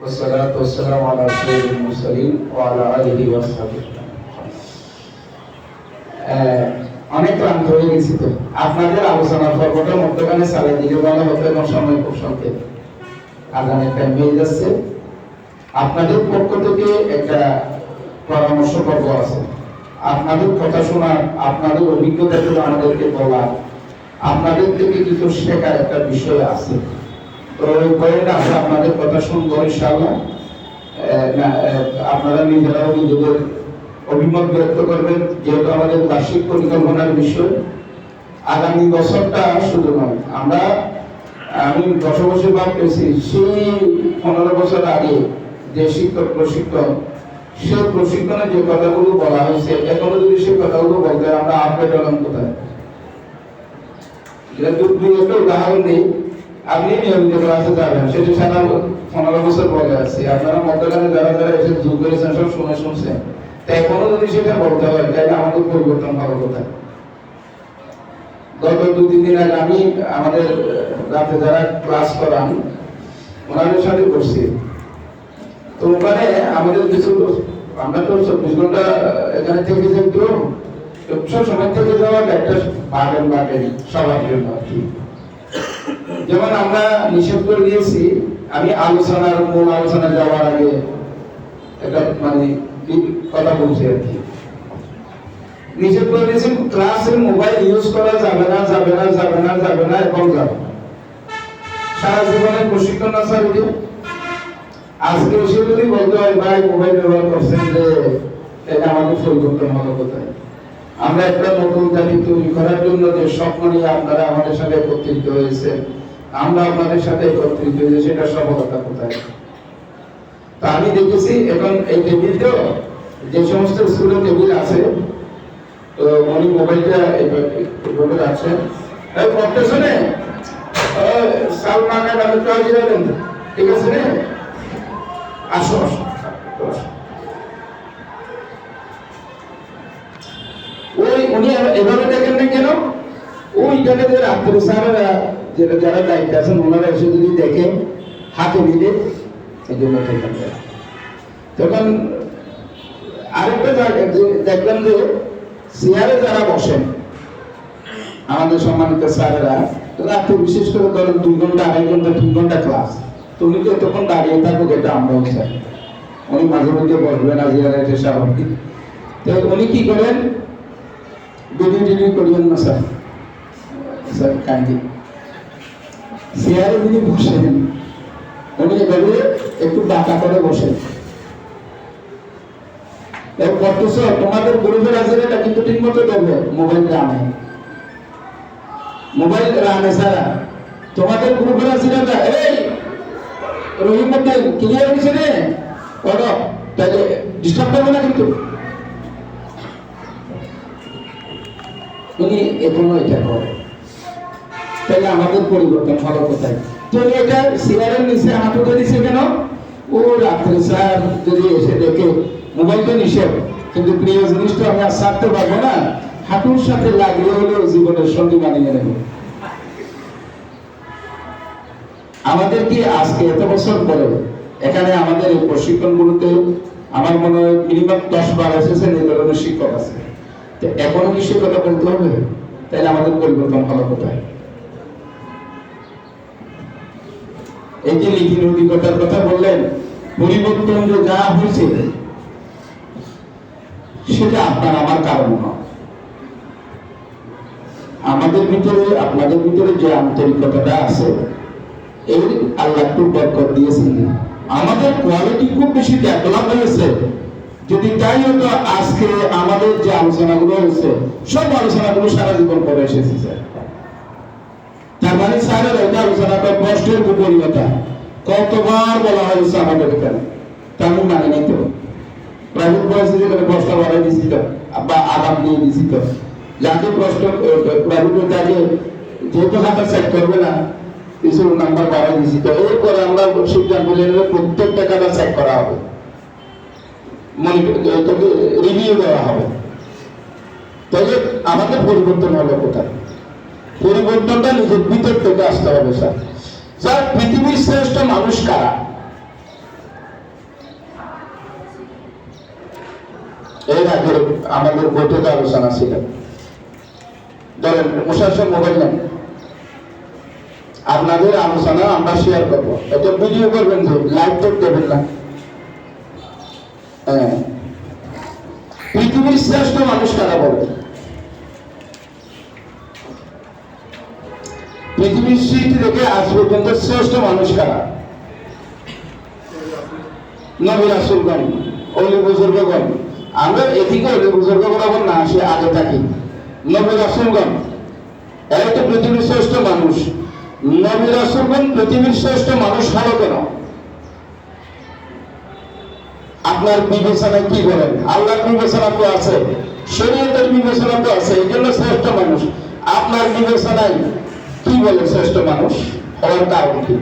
والصلاة والسلام على سيد المرسلين وعلى آله وصحبه অনেক ক্লান্ত হয়ে গেছি তো আপনাদের আলোচনার পর্বটা মধ্যখানে চালিয়ে দিলে ভালো হতো এবং সময় খুব সংক্ষেপ আগামী টাইম হয়ে যাচ্ছে আপনাদের পক্ষ থেকে একটা পরামর্শ পর্ব আছে আপনাদের কথা শোনার আপনাদের অভিজ্ঞতা থেকে আমাদেরকে বলা আপনাদের থেকে কিছু শেখার একটা বিষয় আছে তো ওই পয়েন্টে আমরা আপনাদের কথা শুনবো ইনশাআল্লাহ আপনারা নিজেরাও নিজেদের অভিমত ব্যক্ত করবেন যেহেতু আমাদের বার্ষিক পরিকল্পনার বিষয় আগামী বছরটা শুধু নয় আমি 10 বছর ভাবতেছি সেই 15 বছর আগে যে শিক্ষক প্রশিক্ষণ সেই প্রশিক্ষণে যে কথাগুলো বলা হয়েছে এখনো যদি সেই কথাগুলো বলতে আমরা আপডেট হলাম কোথায় একটা উদাহরণ দিই আপনি নিয়মিত ক্লাসে যাবেন সেটি সারা 15 বছর পরে আছে আপনারা মধ্যখানে যারা যারা এসে যোগ করেছেন সব শুনছেন তাই এখনো যদি সেটা বলতে হয় তাহলে আমাদের পরিবর্তন হওয়ার কথা গত 2-3 দিন আগে আমি আমাদের রাতে যারা ক্লাস করান ওনাদের সাথে করছি তো ওখানে আমাদের কিছু আমরা তো 24 ঘন্টা এখানে থেকে যাই তো সব সময় থেকে যাওয়ার একটা বাটেন সবার জন্য আর কি যেমন আমরা নিষেধ করে দিয়েছি আমি মূল আলোচনা যাওয়ার আগে একটা মানে কথা বলছি আর কি নিষেধ করে দিয়েছি ক্লাসে মোবাইল ইউজ করা যাবে না এবং যাবে সারা জীবনের প্রশিক্ষণ আছে আজকে এসে যদি বলতে হয় ভাই মোবাইল ব্যবহার করছেন যে এটা আমাদের পরিবর্তন হলো কোথায় আমরা একটা নতুন জাতি তৈরি করার জন্য যে স্বপ্ন নিয়ে আপনারা আমাদের সাথে একত্রিত হয়েছে আমরা আপনাদের সাথে একত্রিত হয়েছে সেটা সফলতা কোথায় তা আমি দেখেছি এখন এই টেবিলতেও যে সমস্ত স্কুলের টেবিল আছে তো উনি মোবাইলটা এভাবে রাখছেন এই পড়তেছো না সালমান আমি তো যাবেন ঠিক আছে না আসো ওই উনি এভাবে দেখেন না কেন ওই জায়গাতে রাত্রে স্যারেরা যেটা যারা দায়িত্ব আছেন ওনারা এসে যদি দেখেন হাতে দিলে এই জন্য তখন আরেকটা জায়গা দেখলাম যে চেয়ারে যারা বসেন আমাদের সম্মানিত স্যারেরা রাত্রে বিশেষ করে ধরেন 2 ঘন্টা 2.5 ঘন্টা 3 ঘন্টা ক্লাস তুমি তো তখন দাঁড়িয়ে থাকো যেটা আমরাও চাই উনি মাঝে মধ্যে বসবেন আজিয়ার এটা স্বাভাবিক তো উনি কি করেন ভিডিও করিয়েন না স্যার কাইন্ডলি চেয়ারে যিনি বসেন উনি এভাবে একটু ডাকা করে বসেন তোমাদের গ্রুপের হাজিরাটা কিন্তু ঠিক মতো দেবে মোবাইল রানে সারা তোমাদের গ্রুপের হাজিরাটা এই রহিম মধ্যে ক্লিয়ার হয়েছে রে করো তাহলে ডিস্টার্ব করবে না কিন্তু উনি এখনো এটা করে তাহলে আমাদের পরিবর্তন হলো কোথায় তো এটা চেয়ারের নিচে হাঁটুতে দিছে কেন ও রাত্রে স্যার যদি এসে দেখে মোবাইল তো নিষেধ কিন্তু প্রিয় জিনিসটা আমি আর ছাড়তে পারবো না হাঁটুর সাথে লাগিয়ে হলেও জীবনের সঙ্গী বানিয়ে নেব আমাদের কি আজকে এত বছর পরে এখানে আমাদের এই প্রশিক্ষণগুলোতে আমার মনে হয় মিনিমাম 10-12 এসেছেন এই ধরনের শিক্ষক আছে তো এখনো কি সে কথা বলতে হবে তাহলে আমাদের পরিবর্তন হলো কোথায় এই যে নীতি নৈতিকতার কথা বললেন পরিবর্তন যে যা হয়েছে সেটা আপনার আমার কারণ নয় আমাদের ভিতরে আপনাদের ভিতরে যে আন্তরিকতাটা আছে এই আল্লাহ একটু বরকত দিয়েছেন আমাদের কোয়ালিটি খুব বেশি ডেভেলপ হয়েছে যদি তাই হতো আজকে আমাদের যে আলোচনাগুলো হয়েছে সব আলোচনাগুলো সারা জীবন করে এসেছি স্যার তার মানে স্যারের এটা আলোচনাটা কষ্টের গোপনীয়তা কতবার বলা হয়েছে আমাদের এখানে তা আমি মানি নাই তো প্রাইভেট বয়সে যেখানে প্রশ্ন বাড়াই দিছি তো বা আগাম দিয়ে দিছি তো যাকে প্রশ্ন প্রাইভেট তাকে যেহেতু হাতে চেক করবে না কিছু নাম্বার বাড়াই দিছি তো এরপরে আমরা সিদ্ধান্ত নিয়ে প্রত্যেক টাকাটা চেক করা হবে রিভিউ দেওয়া হবে তাহলে আমাদের পরিবর্তন হলো কোথায় পরিবর্তনটা নিজের ভিতর থেকে আসতে হবে স্যার পৃথিবীর শ্রেষ্ঠ মানুষ কারা এর আগে আমাদের বৈঠকে আলোচনা ছিল। ধরেন মুশাররফ মোবাইল নেন, আপনাদের আলোচনা আমরা শেয়ার করবো, এটা ভিডিও করবেন, যে লাইভ তো দেবেন না। হ্যাঁ, পৃথিবীর শ্রেষ্ঠ মানুষ কারা বলে? পৃথিবীর সৃষ্টি থেকে আজ পর্যন্ত শ্রেষ্ঠ মানুষ কারা? নবী রাসূলগণ, ওলি বুজুর্গগণ। আমরা এদিকে ওলি বুজুর্গগণ না আসে আগে থাকি। নবী রাসূলগণ এরা তো পৃথিবীর শ্রেষ্ঠ মানুষ। নবী রাসূলগণ পৃথিবীর শ্রেষ্ঠ মানুষ হলো কেন? আপনার বিবেচনায় কি বলেন? আল্লাহর বিবেচনা তো আছে, শরীয়তের বিবেচনা তো আছে, এই জন্য শ্রেষ্ঠ মানুষ। আপনার বিবেচনায় কি বলে শ্রেষ্ঠ মানুষ হওয়ার কারণ কি?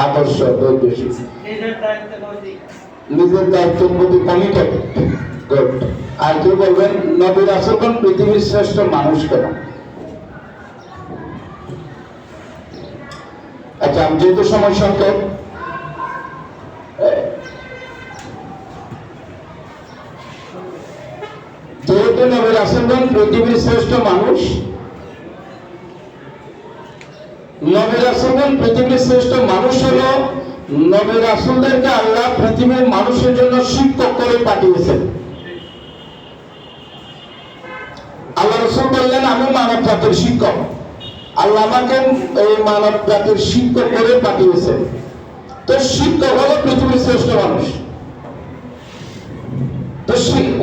আদর্শ, ধৈর্যশীল, নিজের দায়িত্বের প্রতি কমিটেড। গুড। আর কি বলবেন নবী রাসূলগণ পৃথিবীর শ্রেষ্ঠ মানুষ কেন? আচ্ছা, যেহেতু সময় সংক্ষেপ, যেহেতু নবী রাসূলগণ পৃথিবীর শ্রেষ্ঠ মানুষ, নবী রাসূলগণ পৃথিবীর শ্রেষ্ঠ মানুষ হলো নবী রাসূলদেরকে আল্লাহ পৃথিবীর মানুষের জন্য শিক্ষক করে পাঠিয়েছেন। আল্লাহ রাসূল বললেন, আমি মানব জাতির শিক্ষক। আল্লাহ আমাকে এই মানব জাতির শিক্ষক করে পাঠিয়েছেন। তো শিক্ষক হলো পৃথিবীর শ্রেষ্ঠ মানুষ। তো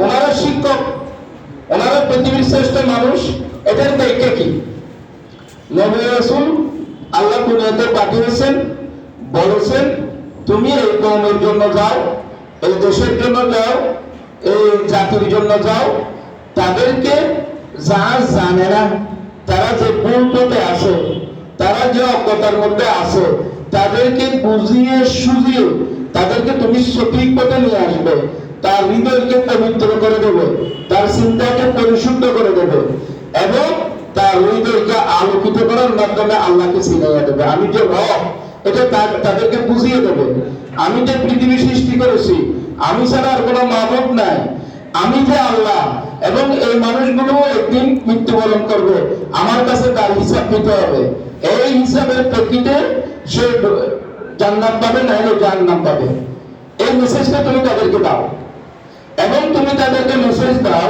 ওনারা শিক্ষক, ওনারা পৃথিবীর শ্রেষ্ঠ মানুষ, এটার ব্যাখ্যা কি? নবী রাসূল আল্লাহ দুনিয়াতে পাঠিয়েছেন, বলেছেন তুমি এই কওমের জন্য যাও, এই দেশের জন্য যাও, এই জাতির জন্য যাও, তাদেরকে যা জানে না, তারা যে ভুল পথে আছে, তারা যে অজ্ঞতার মধ্যে আছে, তাদেরকে বুঝিয়ে সুঝিয়ে তাদেরকে তুমি সঠিক পথে নিয়ে আসবে। তার হৃদয়কে পবিত্র করে দেবে, তার চিন্তাকে পরিশুদ্ধ করে দেবে এবং তার হৃদয়কে আলোকিত করার মাধ্যমে আল্লাহকে চিনিয়ে দেবে। আমি যে রব এটা তাদেরকে বুঝিয়ে দেবে। আমি যে পৃথিবী সৃষ্টি করেছি, আমি ছাড়া আর কোনো মাবুদ নাই, আমি যে আল্লাহ, এবং এই মানুষগুলো একদিন মৃত্যুবরণ করবে, আমার কাছে তার হিসাব দিতে হবে। এই হিসাবের প্রেক্ষিতে সে জান্নাত পাবে, নাহলে জাহান্নাম পাবে। এই মেসেজটা তুমি তাদেরকে দাও এবং তুমি তাদেরকে মেসেজ দাও,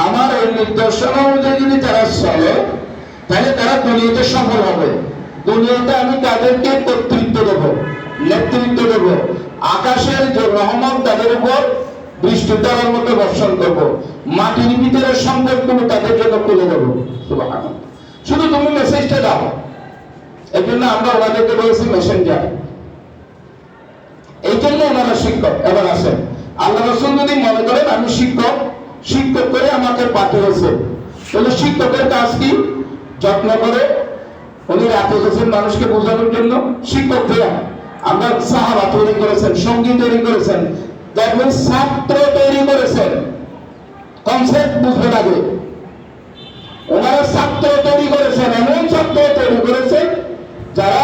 আমার এই নির্দেশনা অনুযায়ী যদি তারা চলে, তাহলে তারা দুনিয়াতে সফল হবে। দুনিয়াতে আমি তাদেরকে কর্তৃত্ব দেব, নেতৃত্ব দেব, আকাশের যে রহমত তাদের উপর বৃষ্টিধারার মতো বর্ষণ করব, মাটির ভিতরে সম্পদগুলো তাদের জন্য খুলে দেব। সুবহানাল্লাহ। শুধু তুমি মেসেজটা দাও। এই জন্য আমরা ওনাদেরকে বলেছি মেসেঞ্জার। এই জন্য ওনারা শিক্ষক। এবার আসেন, আল্লাহ রাসূল যদি মনে করেন আমি শিক্ষক, শিক্ষক করে আমাকে পাঠিয়েছে, তাহলে শিক্ষকের কাজ কি? যত্ন করে উনি রাতে গেছেন মানুষকে বোঝানোর জন্য। শিক্ষক দেয়া আমরা সাহাবা তৈরি করেছেন, সঙ্গী তৈরি করেছেন, দেখবেন ছাত্র তৈরি করেছেন, কনসেপ্ট বুঝবে লাগে। ওনারা ছাত্র তৈরি করেছেন, এমন ছাত্র তৈরি করেছেন যারা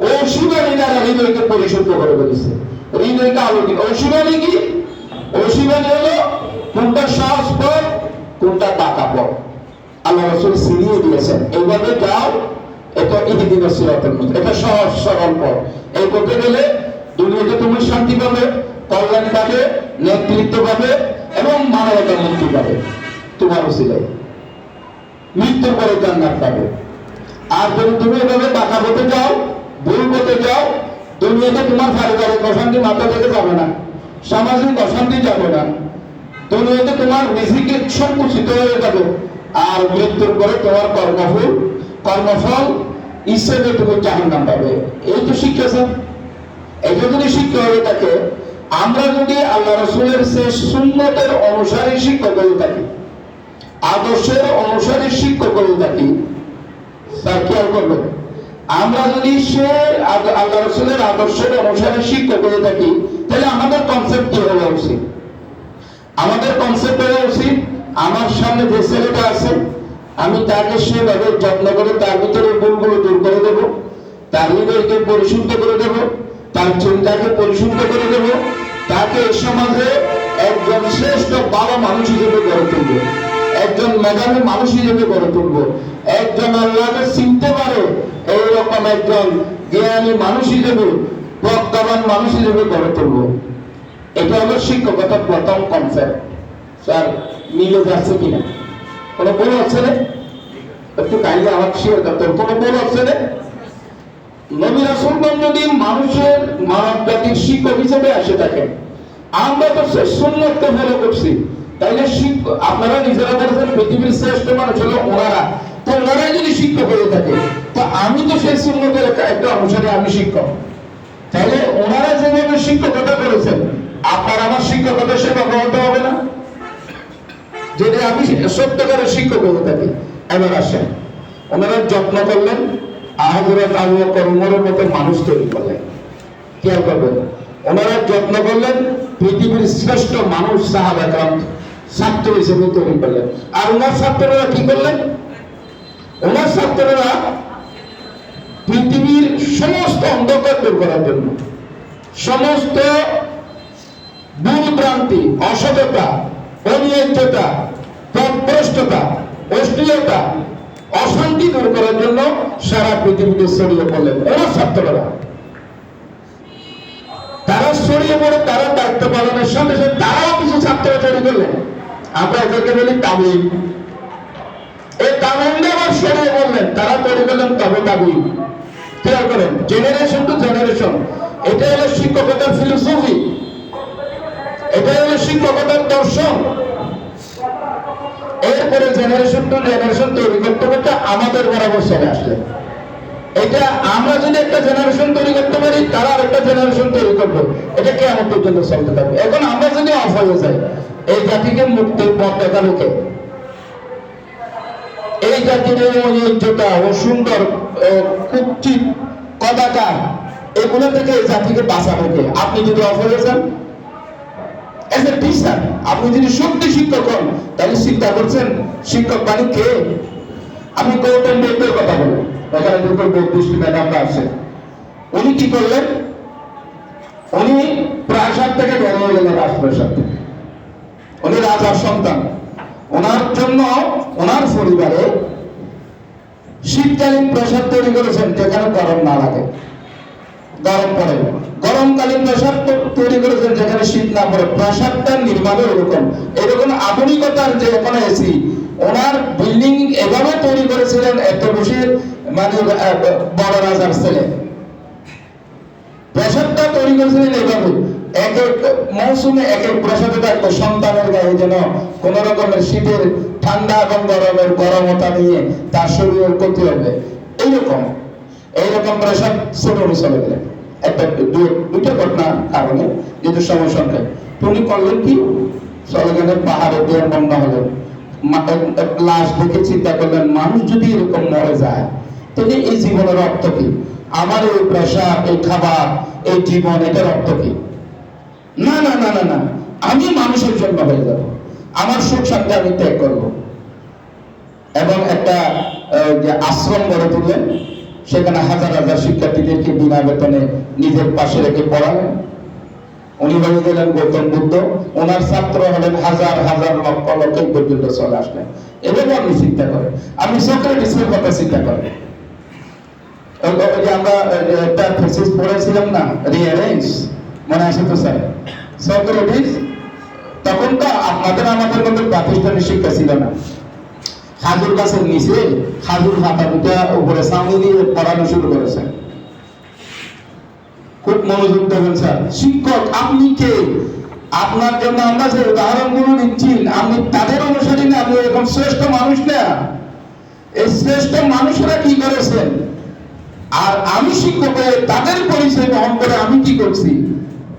অসীমানি দ্বারা হৃদয়কে পরিশুদ্ধ করে ফেলেছে, হৃদয়কে আলোকিত। অসীমানি কি? অসীমানি হলো কোনটা সহজ পথ, কোনটা পাকা পথ। আল্লাহ রাসূল সিরিয়ে দিয়েছেন, এইভাবে যাও, এটা ইহদিনা সিরাতাল মুস্তাকিম, এটা সহজ সরল পথ। এই পথে গেলে দুনিয়াতে তুমি শান্তি পাবে, কল্যাণ পাবে, নেতৃত্ব পাবে এবং মানবতার মুক্তি পাবে তোমার ওসিলায়, মৃত্যুর পরে জান্নাত পাবে। আর যদি তুমি এভাবে বাঁকা পথে যাও, ভুল পথে যাও, দুনিয়াতে তোমার পারিবারিক অশান্তি মাথা থেকে যাবে না, সামাজিক অশান্তি যাবে না, দুনিয়াতে তোমার রিজিকের সংকুচিত হয়ে যাবে, আর মৃত্যুর পরে তোমার কর্মফল হিসেবে তুমি জাহান্নাম পাবে। এই তো শিক্ষা স্যার। এটা যদি শিক্ষা হয়ে থাকে, আমরা যদি আল্লাহ রাসূলের শেষ সুন্নতের অনুসারী শিক্ষক হয়ে থাকি, আদর্শের অনুসারী শিক্ষক হয়ে থাকি, স্যার খেয়াল করবেন, আমরা যদি সে আল্লাহ রাসূলের আদর্শের অনুসারী শিক্ষক হয়ে থাকি, তাহলে আমাদের কনসেপ্ট কি হওয়া উচিত? আমাদের কনসেপ্ট হওয়া উচিত, আমার সামনে যে ছেলেটা আছে আমি তাকে সেভাবে যত্ন করে তার ভিতরে ভুলগুলো দূর করে দেব, তার হৃদয়কে পরিশুদ্ধ করে দেব, তার তার চিন্তাকে পরিশুদ্ধ করে দেব, তাকে সমাজে একজন শ্রেষ্ঠ ভালো মানুষ হিসেবে গড়ে তুলব, একজন মেধাবী মানুষ হিসেবে গড়ে তুলব, একজন আল্লাহকে চিনতে পারে এইরকম একজন জ্ঞানী মানুষ হিসেবে, প্রজ্ঞাবান মানুষ হিসেবে গড়ে তুলব। এটা হলো শিক্ষকতার প্রথম কনসেপ্ট। স্যার মিলে যাচ্ছে কিনা? কোনো ভুল হচ্ছে না? একটু কাইন্ডলি আমার শিওর করতে হবে, কোনো ভুল হচ্ছে না? নবী রাসূলগণ যদি মানুষের মানব জাতির শিক্ষক হিসেবে আসে থাকেন, আমরা তো সে সুন্নতকে ফলো করছি, তাইলে আপনারা নিজেরা বলেছেন পৃথিবীর শ্রেষ্ঠ মানুষ হলো ওনারা, তো ওনারাই যদি শিক্ষক হয়ে থাকে, তো আমি তো সেই সুন্নতের একটা অনুসারে, আমি শিক্ষক। তাহলে ওনারা যেভাবে শিক্ষকতা করেছেন, আপনার আমার শিক্ষকতা সেভাবে হতে হবে না? যদি আমি সত্যকারের শিক্ষক হয়ে থাকি। এবার আসেন, ওনারা যত্ন করলেন, হযরত আবু বকর উমরের মতো মানুষ তৈরি করলেন। খেয়াল করবেন, ওনারা যত্ন করলেন, পৃথিবীর শ্রেষ্ঠ মানুষ সাহাবা کرام ছাত্র হিসেবে তৈরি করলেন। আর ওনার ছাত্ররা কি করলেন? ওনার ছাত্ররা পৃথিবীর সমস্ত অন্ধকার দূর করার জন্য, সমস্ত ভুলভ্রান্তি, অসততা, অন্যায়তা, পথভ্রষ্টতা, অশ্লীলতা, অশান্তি দূর করার জন্য সারা পৃথিবীতে ছড়িয়ে পড়লেন ওনার ছাত্ররা। তারা ছড়িয়ে পড়ে, তারা দায়িত্ব পালনের সঙ্গে সঙ্গে তারাও কিছু ছাত্র তৈরি করলেন। আমরা এদেরকে বলি তাবিঈন। এই তাবিঈনরা আবার ছড়িয়ে পড়লেন, তারা তৈরি করলেন তবে তাবিঈন। খেয়াল করেন, জেনারেশন টু জেনারেশন, এটা হলো শিক্ষকতার ফিলোসফি, এটা হলো শিক্ষকতার দর্শন। এরপরে জেনারেশন টু জেনারেশন তৈরি করতে করতে আমাদের বরাবর চলে আসলেন। এটা আমরা যদি একটা জেনারেশন তৈরি করতে পারি, তারা আরেকটা জেনারেশন তৈরি করবে, এটা কিয়ামত পর্যন্ত চলতে থাকবে। এখন আমরা যদি অফ হয়ে যাই, এই জাতিকে মুক্তির পথ দেখানো কে? এই জাতির ঐতিহ্যতা ও সুন্দর কুৎসিত কদাকার এগুলো থেকে এই জাতিকে বাঁচানো কে? আপনি যদি অফ হয়ে যান, এজ এ টিচার, আপনি যদি সত্যি শিক্ষক হন, তাহলে চিন্তা করছেন শিক্ষক বাণী কে? আমি গৌতম বুদ্ধের কথা বলি, এখানে দুটো বুদ্ধিস্ট ম্যাডামরা আছে। উনি কি করলেন? উনি প্রাসাদ থেকে বের হয়ে গেলেন, রাজপ্রাসাদ থেকে। উনি রাজার সন্তান। ওনার জন্য ওনার পরিবারে শীতকালীন প্রাসাদ তৈরি করেছেন, যেখানে গরম না লাগে, গরম পড়ে। গরমকালীন প্রাসাদ তৈরি করেছেন, যেখানে শীত না পড়ে। প্রাসাদটার নির্মাণও এরকম আধুনিকতার যে ওখানে এসি, ওনার বিল্ডিং এভাবে তৈরি করেছিলেন, এত বেশি মানে বড় রাজার ছেলে প্রাসাদটা তৈরি করেছিলেন এইভাবে। এক এক মৌসুমে এক এক প্রাসাদে থাকতো, সন্তানের গায়ে যেন কোন রকমের শীতের ঠান্ডা এবং গরমের গরমতা নিয়ে তার শরীরের ক্ষতি হবে, এইরকম প্রাসাদ ছোট চলে গেলেন। একটা দুইটা ঘটনার কারণে, যেহেতু সময় সংখ্যায়, উনি করলেন কি, চলে গেলেন পাহাড়ে, দেড় বন্যা হলেন, লাশ দেখে চিন্তা করলেন, মানুষ যদি এরকম মরে যায়, তাহলে এই জীবনের অর্থ কি? আমার এই প্রাসাদ, এই খাবার, এই জীবন, এটার অর্থ কি? না না না না না, আমি মানুষের জন্য হয়ে যাব, আমার সুখ শান্তি আমি ত্যাগ করব। এবং একটা যে আশ্রম গড়ে তুললেন, সেখানে হাজার হাজার শিক্ষার্থীদেরকে বিনা বেতনে নিজের পাশে রেখে পড়ালেন। উনি হয়ে গেলেন গৌতম বুদ্ধ, ওনার ছাত্র হলেন হাজার হাজার লক্ষ লক্ষ পর্যন্ত চলে আসলেন। এভাবে আপনি চিন্তা করেন, আমি সক্রেটিসের কথা চিন্তা করেন। আমরা একটা থিসিস পড়েছিলাম না, রিঅ্যারেঞ্জ, মনে আছে তো স্যার? সক্রেটিস তখন তো আপনাদের আমাদের মতো প্রাতিষ্ঠানিক শিক্ষা ছিল না। খাজুর গাছের নিচে খাজুর হাতা দুটা উপরে সামনে দিয়ে পড়ানো শুরু করেছেন। খুব মনোযোগ দেবেন স্যার। শিক্ষক আপনি কে? আপনার জন্য আমরা যে উদাহরণগুলো দিচ্ছি, আপনি তাদের অনুসারী না, আপনি এরকম শ্রেষ্ঠ মানুষ না। এই শ্রেষ্ঠ মানুষরা কি করেছেন, আর আমি শিক্ষক হয়ে তাদের পরিচয় বহন করে আমি কি করছি,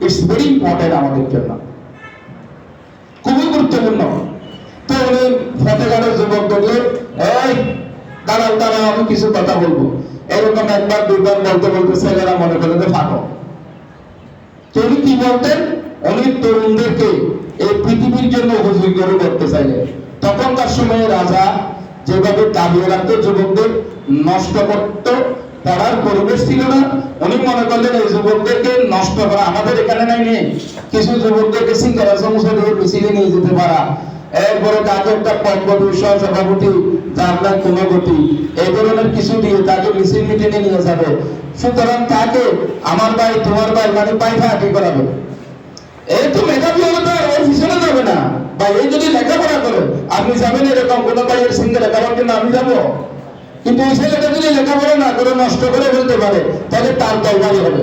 ইটস ভেরি ইম্পর্টেন্ট আমাদের জন্য, খুবই গুরুত্বপূর্ণ। তো উনি ফতেগাড়ের যুবক দেখলে, এই দাঁড়াও আমি কিছু কথা বলবো, এরকম একবার দুইবার বলতে বলতে ছেলেরা মনে করে যে ফাঁকো। উনি কি বলতেন? উনি তরুণদেরকে এই পৃথিবীর জন্য উপযোগী করে করতে চাইলেন। তখনকার সময়ে রাজা যেভাবে দাবিয়ে রাখতো, যুবকদের নষ্ট করত, পড়ার পরিবেশ ছিল না। উনি মনে করলেন এই যুবকদেরকে নষ্ট করা, আমাদের এখানে নাই নেই কিছু যুবকদেরকে সিঙ্গারা সমস্যা দিয়ে মিছিলে নিয়ে যেতে পারা, এরপরে তাকে একটা পদপতি সভাপতি যার নাই কোনো গতি, এই ধরনের কিছু দিয়ে তাকে মিছিল মিটিংয়ে নিয়ে যাবে। সুতরাং তাকে আমার ভাই তোমার ভাই মানে পায়খা আঁকি করাবে। এই তো মেধাবী হলে তো ওর পিছনে যাবে না ভাই। এই যদি লেখাপড়া করে আপনি যাবেন, এরকম কোনো ভাইয়ের সঙ্গে লেখাপড়ার জন্য আমি যাবো, কিন্তু এই ছেলেটা যদি লেখাপড়া না করে নষ্ট করে ফেলতে পারে তাহলে তার দরবারই হবে,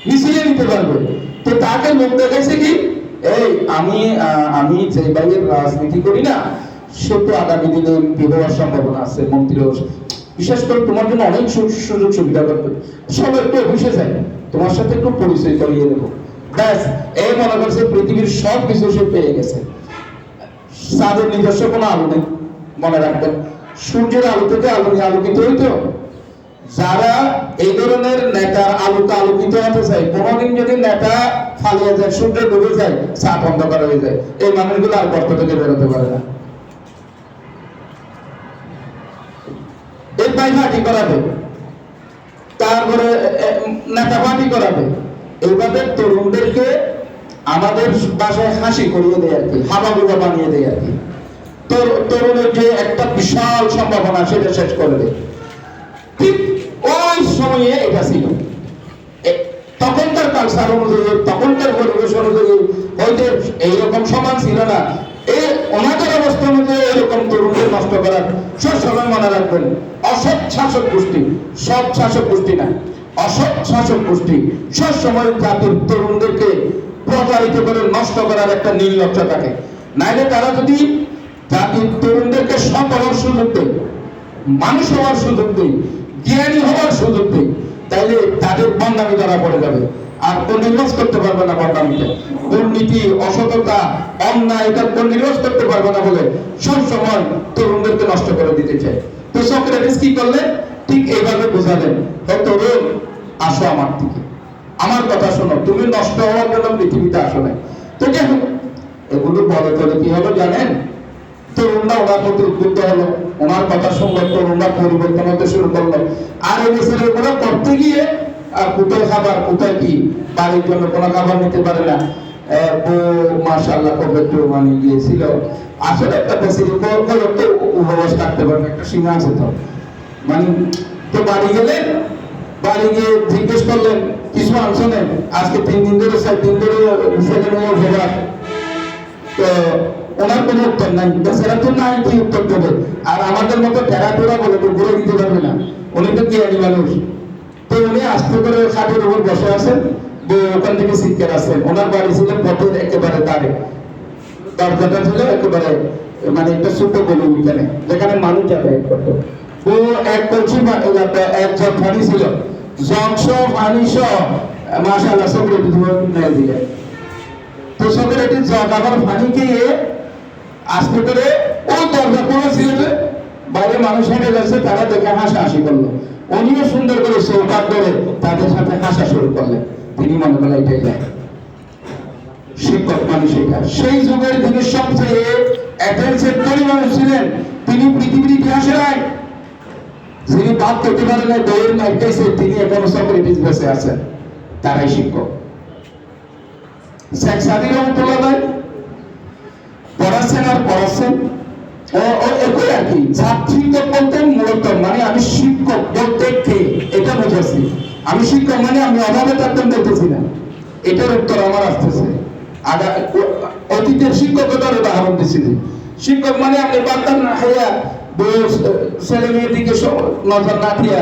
মিছিলে নিতে পারবে। তো তাকে লোক দেখাইছে কি, এই আমি যে ভাইয়ের রাজনীতি করি না, সে তো আগামী দিনে এমপি হওয়ার সম্ভাবনা আছে, মন্ত্রী হওয়ার, বিশেষ করে তোমার জন্য অনেক সুযোগ সুবিধা করবে, সব একটু অফিসে যায়, তোমার সাথে একটু পরিচয় করিয়ে দেবো। ব্যাস, এই মনে করছে পৃথিবীর সব কিছু সে পেয়ে গেছে। চাঁদের নিজস্ব কোনো আলো নেই, মনে রাখবেন। সূর্যের আলো থেকে আলো নিয়ে আলোকিত হইতো। যারা এই ধরনের নেতার আলোতে আলোকিত হতে চায়, কোনদিন যদি নেতা ফালিয়ে যায়, সূর্য ডুবে যায়, চাপ অন্ধকার হয়ে যায়, এই মানুষগুলো আর গর্ত থেকে বেরোতে পারে না। এই পাই ফাটি করাবে, তারপরে নেতা ফাটি করাবে, এইভাবে তরুণদেরকে আমাদের বাসায় হাসি করিয়ে দেয় আর কি, হাবাগুবা বানিয়ে দেয় আর কি। তরুণের যে একটা বিশাল সম্ভাবনা সেটা শেষ করে দেয়। ঠিক ওই সময়ে এটা ছিল, তখনকার কালচার অনুযায়ী, তখনকার পরিবেশ অনুযায়ী হয়তো এইরকম সমান ছিল না। এই ওনাদের অবস্থা অনুযায়ী এরকম তরুণদের নষ্ট করার সবসময় মনে রাখবেন, অসৎ শাসক গোষ্ঠী, সব শাসক গোষ্ঠী না, অসৎ শাসক গোষ্ঠী সবসময় জাতির তরুণদেরকে প্রতারিত করে নষ্ট করার একটা নির্লজ্জ থাকে। নাইলে তারা যদি জাতির তরুণদেরকে সৎ হওয়ার সুযোগ দেয়, মানুষ হওয়ার সুযোগ দেয়, জ্ঞানী হওয়ার সুযোগ দেয়, তাইলে তাদের বন্দামি ধরা পড়ে যাবে, আর কোন নির্বাচ করতে পারবে না বন্দামিতে। দুর্নীতি, অসততা, অন্যায়, এটা কোন নির্বাচ করতে পারবে না বলে সব সময় তরুণদেরকে নষ্ট করে দিতে চায়। তো সক্রেটিস কি করলেন? ঠিক এইভাবে বোঝালেন, তরুণ আসো আমার দিকে, আমার কথা শোনো, তুমি নষ্ট হওয়ার জন্য পৃথিবীতে আসো নাই। তো যাই হোক, এগুলো বলে তোলে কি হলো জানেন? তরুণরা ওনার প্রতি উদ্বুদ্ধ হলো, ওনার কথা শুনলো, তরুণরা পরিবর্তন হতে শুরু করলো। আর এই দেশের ওরা করতে গিয়ে কোথায় খাবার, কোথায় কি, বাড়ির জন্য কোনো খাবার নিতে পারে না। মাশাআল্লাহ খুব একটু মানে গিয়েছিল, আসলে একটা ফ্যাসিলিটি উপবাস থাকতে পারবে, একটা সীমা আছে তো। মানে তো বাড়ি গেলেন, বাড়ি গিয়ে জিজ্ঞেস করলেন কিছু আনছো নেন, আজকে 3 দিন ধরে 4 দিন ধরে ছেলে মেয়ে ভেবার। তো ওনার কোনো উত্তর নাই, বেচারা তো নাই, কি উত্তর দেবে? আর আমাদের মতো টেরা টোরা বলে তো ঘুরে দিতে পারবে না, উনি তো জ্ঞানী মানুষ। তো উনি আস্তে করে খাটের উপর বসে আছেন, ওখান থেকে শিক্ষার আসছেন। ওনার বাড়ি ছিল পথের একেবারে দাঁড়ে, দরজাটা ছিল একেবারে মানে একটা ছোট গলি, ওইখানে যেখানে মানুষ যাতায়াত করতো। ও এক কলসি এক জগ পানি ছিল, জগ পানি সহ মাশাআল্লাহ সক্রেটিস নিয়ে দিলে। তো সক্রেটিস জগ আবার পানি খেয়ে আস্তে করে ওই দরজা খোলা ছিল, বাইরে মানুষ হেঁটে যাচ্ছে, তারা দেখে হাসাহাসি করলো। উনিও সুন্দর করে চৌকাট করে তাদের সাথে হাসা শুরু করলেন। তিনি মনে করলেন এটাই যায় শিক্ষক মানুষ। এটা সেই যুগের তিনি সবচেয়ে অ্যাটেনশন তৈরি মানুষ ছিলেন। তিনি পৃথিবীর ইতিহাসে নাই যিনি বাদ করতে পারেন না, বইয়ের মাইকাইছে, তিনি এখনো সক্রেটিস বেঁচে আছেন, তারাই শিক্ষক। শেখ সাদী রহমতুল্লাহ পড়াচ্ছেন আর পড়াচ্ছেন, একই আর কি। শিক্ষক বলতে মূলত মানে আমি শিক্ষক বলতে কে এটা বোঝাচ্ছি, আমি শিক্ষক মানে আমি অভাবে থাকতেন বলতেছি না, এটার উত্তর আমার আসতেছে। অতীতের শিক্ষকতার উদাহরণ দিচ্ছি। শিক্ষক মানে আপনি বার্তা না খাইয়া ছেলে মেয়ের দিকে নজর না দিয়া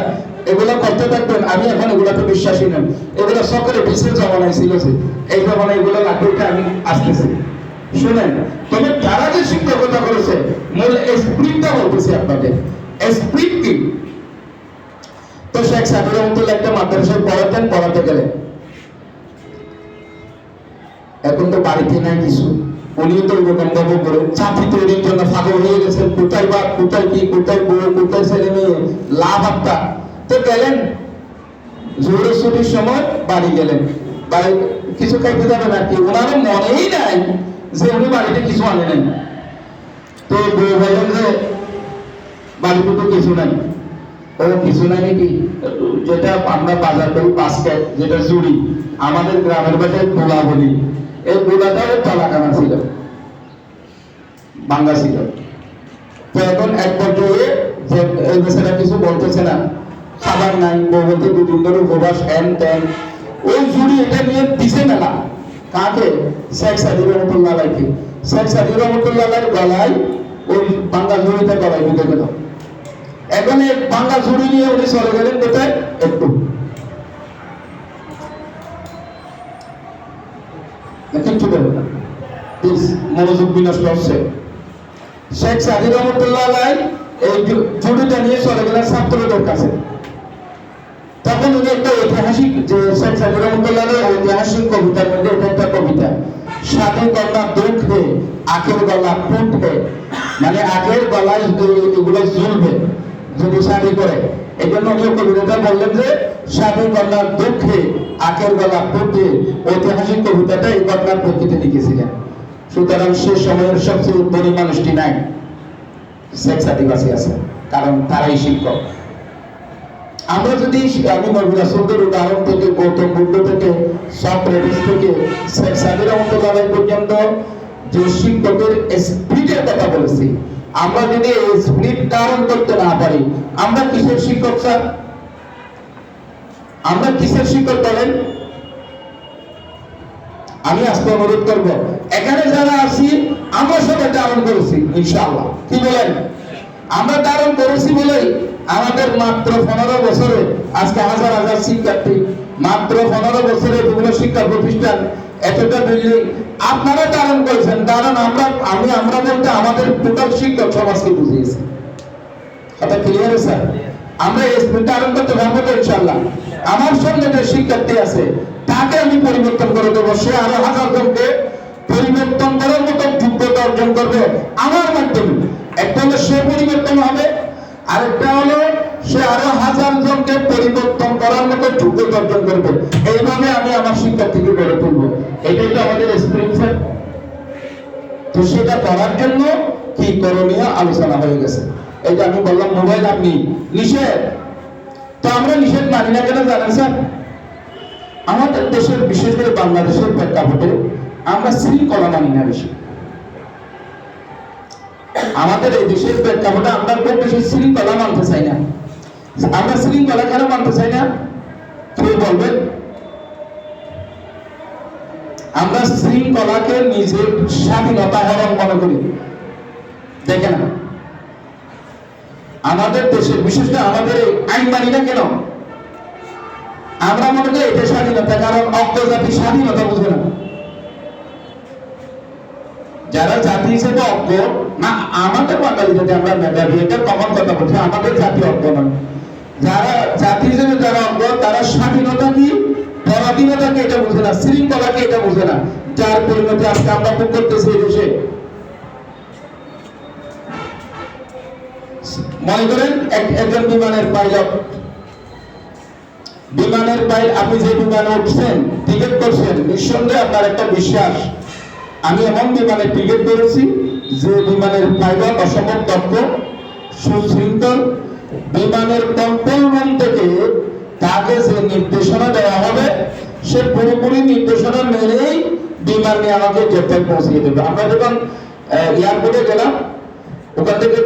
এগুলো করতে থাকবেন। আমি এখন এগুলোতে বিশ্বাসী নই, এগুলো সক্রেটিসের জমানায় ছিল, যে এই জমানায় এগুলো লাগবে, আমি আসতেছি। শুনেন, তবে যারা যে শিক্ষকতা করেছে মূল স্প্রিটটা বলতেছি আপনাদের, স্প্রিট কি? তো শেখ সাদী রহমতুল্লাহ একটা মাদ্রাসায় পড়াতে গেলেন। এখন তো বাড়িতে নাই কিছু, উনিও তো ওরকম ভাবে করে চাকরি তৈরির জন্য পাগল হয়ে গেছেন, কোথায় বা কোথায় কি, কোথায় বউ, কোথায় ছেলে মেয়ে, লাভ আত্মা। তো গেলেন জোরের ছুটির সময় বাড়ি গেলেন, বাড়ি কিছু খাইতে যাবেন আর কি, ওনারও মনেই নাই যে উনি বাড়িতে কিছু আনে নাই। তো বউ বললেন যে বাড়িতে তো কিছু নাই। ও কিছু নাই নাকি? যেটা আমরা বাজার করি বাস্কেট, যেটা জুড়ি, আমাদের গ্রামের ভাষায় বোলা বলি, এই বোলাটাও তলাকানা ছিল, ভাঙ্গা ছিল। তো এখন এক পর্যায়ে যে এই বেচারা কিছু বলতেছে না, খাবার নাই, বলতে দুদিন ধরে উপবাস, হ্যান ত্যান, ওই জুড়ি এটা নিয়ে দিছে মেলা কাকে? শেখ সাদি রহমতুল্লাহ আলাইকে। শেখ সাদি রহমতুল্লাহ আলাইর গলায় ওই বাঙ্গা জুড়িটা গলায় ঢুকে গেল। এখন এই বাঙ্গা জুড়ি নিয়ে উনি চলে গেলেন কোথায়? একটু কিচ্ছু দেবে না, প্লিজ মনোযোগ বিনষ্ট হচ্ছে। শেখ সাদি রহমতুল্লাহ আলাই এই জুড়িটা নিয়ে চলে গেলেন ছাত্রদের কাছে। তখন উনি একটা ঐতিহাসিক, যে শেখ সাদি রহমতুল্লাহ আলাই ঐতিহাসিক কবিতার মধ্যে এটা একটা কবিতা, সাদে গলা দুঃখ হে আখের গলা ফুট হে, মানে আখের গলায় এগুলো ঝুলবে যদি শাড়ি করে। এই জন্য উনি কবিতাটা বললেন যে সাদে গলা দুঃখ হে আখের গলা ফুট হে, ঐতিহাসিক কবিতাটা এই ঘটনার প্রেক্ষিতে লিখেছিলেন। সুতরাং সে সময়ের সবচেয়ে ধনী মানুষটি নাই, শেখ সাদিবাসী আছে, কারণ তারাই শিক্ষক। আমরা যদি আমি নবী রাসূলদের উদাহরণ থেকে, গৌতম বুদ্ধ থেকে, সক্রেটিস থেকে শেখ সাদি রহমতুল্লাহ আলাইহি পর্যন্ত যে শিক্ষকের স্পিরিটের কথা বলেছি, আমরা যদি এই স্পিরিট ধারণ করতে না পারি, আমরা কিসের শিক্ষক স্যার? আমরা কিসের শিক্ষক বলেন? আমি আজকে অনুরোধ করবো, এখানে যারা আছি আমরা সবাই ধারণ করেছি ইনশাআল্লাহ। কি বলেন? আমরা ধারণ করেছি বলেই আমাদের মাত্র 15 বছরে আজকে হাজার হাজার শিক্ষার্থী, মাত্র 15 বছরে বিভিন্ন শিক্ষা প্রতিষ্ঠান, এতটা বিল্ডিং আপনারা ধারণ করেছেন। কারণ আমরা বলতে আমাদের টোটাল শিক্ষক সমাজকে বুঝিয়েছি। কথা ক্লিয়ার স্যার? আমরা এই স্পিরিট ধারণ করতে পারবো তো ইনশাআল্লাহ। আমার সঙ্গে যে শিক্ষার্থী আছে তাকে আমি পরিবর্তন করে দেবো, সে আরো হাজার জনকে পরিবর্তন করার মতো যোগ্যতা অর্জন করবে আমার মাধ্যমে। একটা হলো সে পরিবর্তন হবে, আরেকটা হলো সে আরো হাজার জনকে পরিবর্তন করার মতো যোগ্যতা অর্জন করবে। এইভাবে আমি আমার শিক্ষার্থীকে গড়ে তুলবো, এটাই তো আমাদের এক্সপেরিয়েন্স। তো সেটা করার জন্য কি করণীয় আলোচনা হয়ে গেছে। এই যে আমি বললাম মোবাইল আপনি নিষেধ, তো আমরা নিষেধ মানি না কেন জানেন স্যার? আমাদের দেশের, বিশেষ করে বাংলাদেশের প্রেক্ষাপটে আমরা শৃঙ্খলা মানি না বেশি। আমাদের এই দেশের প্রেক্ষাপটে আমরা খুব বেশি শৃঙ্খলা মানতে চাই না। আমরা শৃঙ্খলা কেন মানতে চাই না কেউ বলবেন? আমরা শৃঙ্খলাকে নিজের স্বাধীনতা হরণ মনে করি। দেখেন আমাদের দেশের, বিশেষ করে আমাদের আইন মানি না কেন? আমরা মনে করি এটা স্বাধীনতা, কারণ অজ্ঞ জাতি স্বাধীনতা বুঝে না। যারা জাতি হিসেবে অজ্ঞ না, আমাদের বাঙালি জাতি আমরা মেধাবী, এটা কমন কথা বলছি, আমাদের জাতি অজ্ঞ নয়। যারা জাতি হিসেবে যারা অজ্ঞ, তারা স্বাধীনতা কি, পরাধীনতাকে এটা বুঝে না, শৃঙ্খলাকে এটা বুঝে না, যার পরিণতি আজকে আমরা ভোগ করতেছি এই দেশে। মনে করেন একজন বিমানের পাইলট, আপনি যে বিমানে উঠছেন, টিকিট করছেন, নিঃসন্দেহে আপনার একটা বিশ্বাস, আমি এমন বিমানের টিকিট করেছি যে বিমানের পাইলট অসম্ভব দক্ষ, সুশৃঙ্খল। বিমানের কন্ট্রোল রুম থেকে তাকে যে নির্দেশনা দেওয়া হবে, সে পুরোপুরি নির্দেশনা মেনেই বিমান নিয়ে আমাকে জেদ্দায় পৌঁছিয়ে দেবে। আমরা যখন এয়ারপোর্টে গেলাম, ওখান থেকে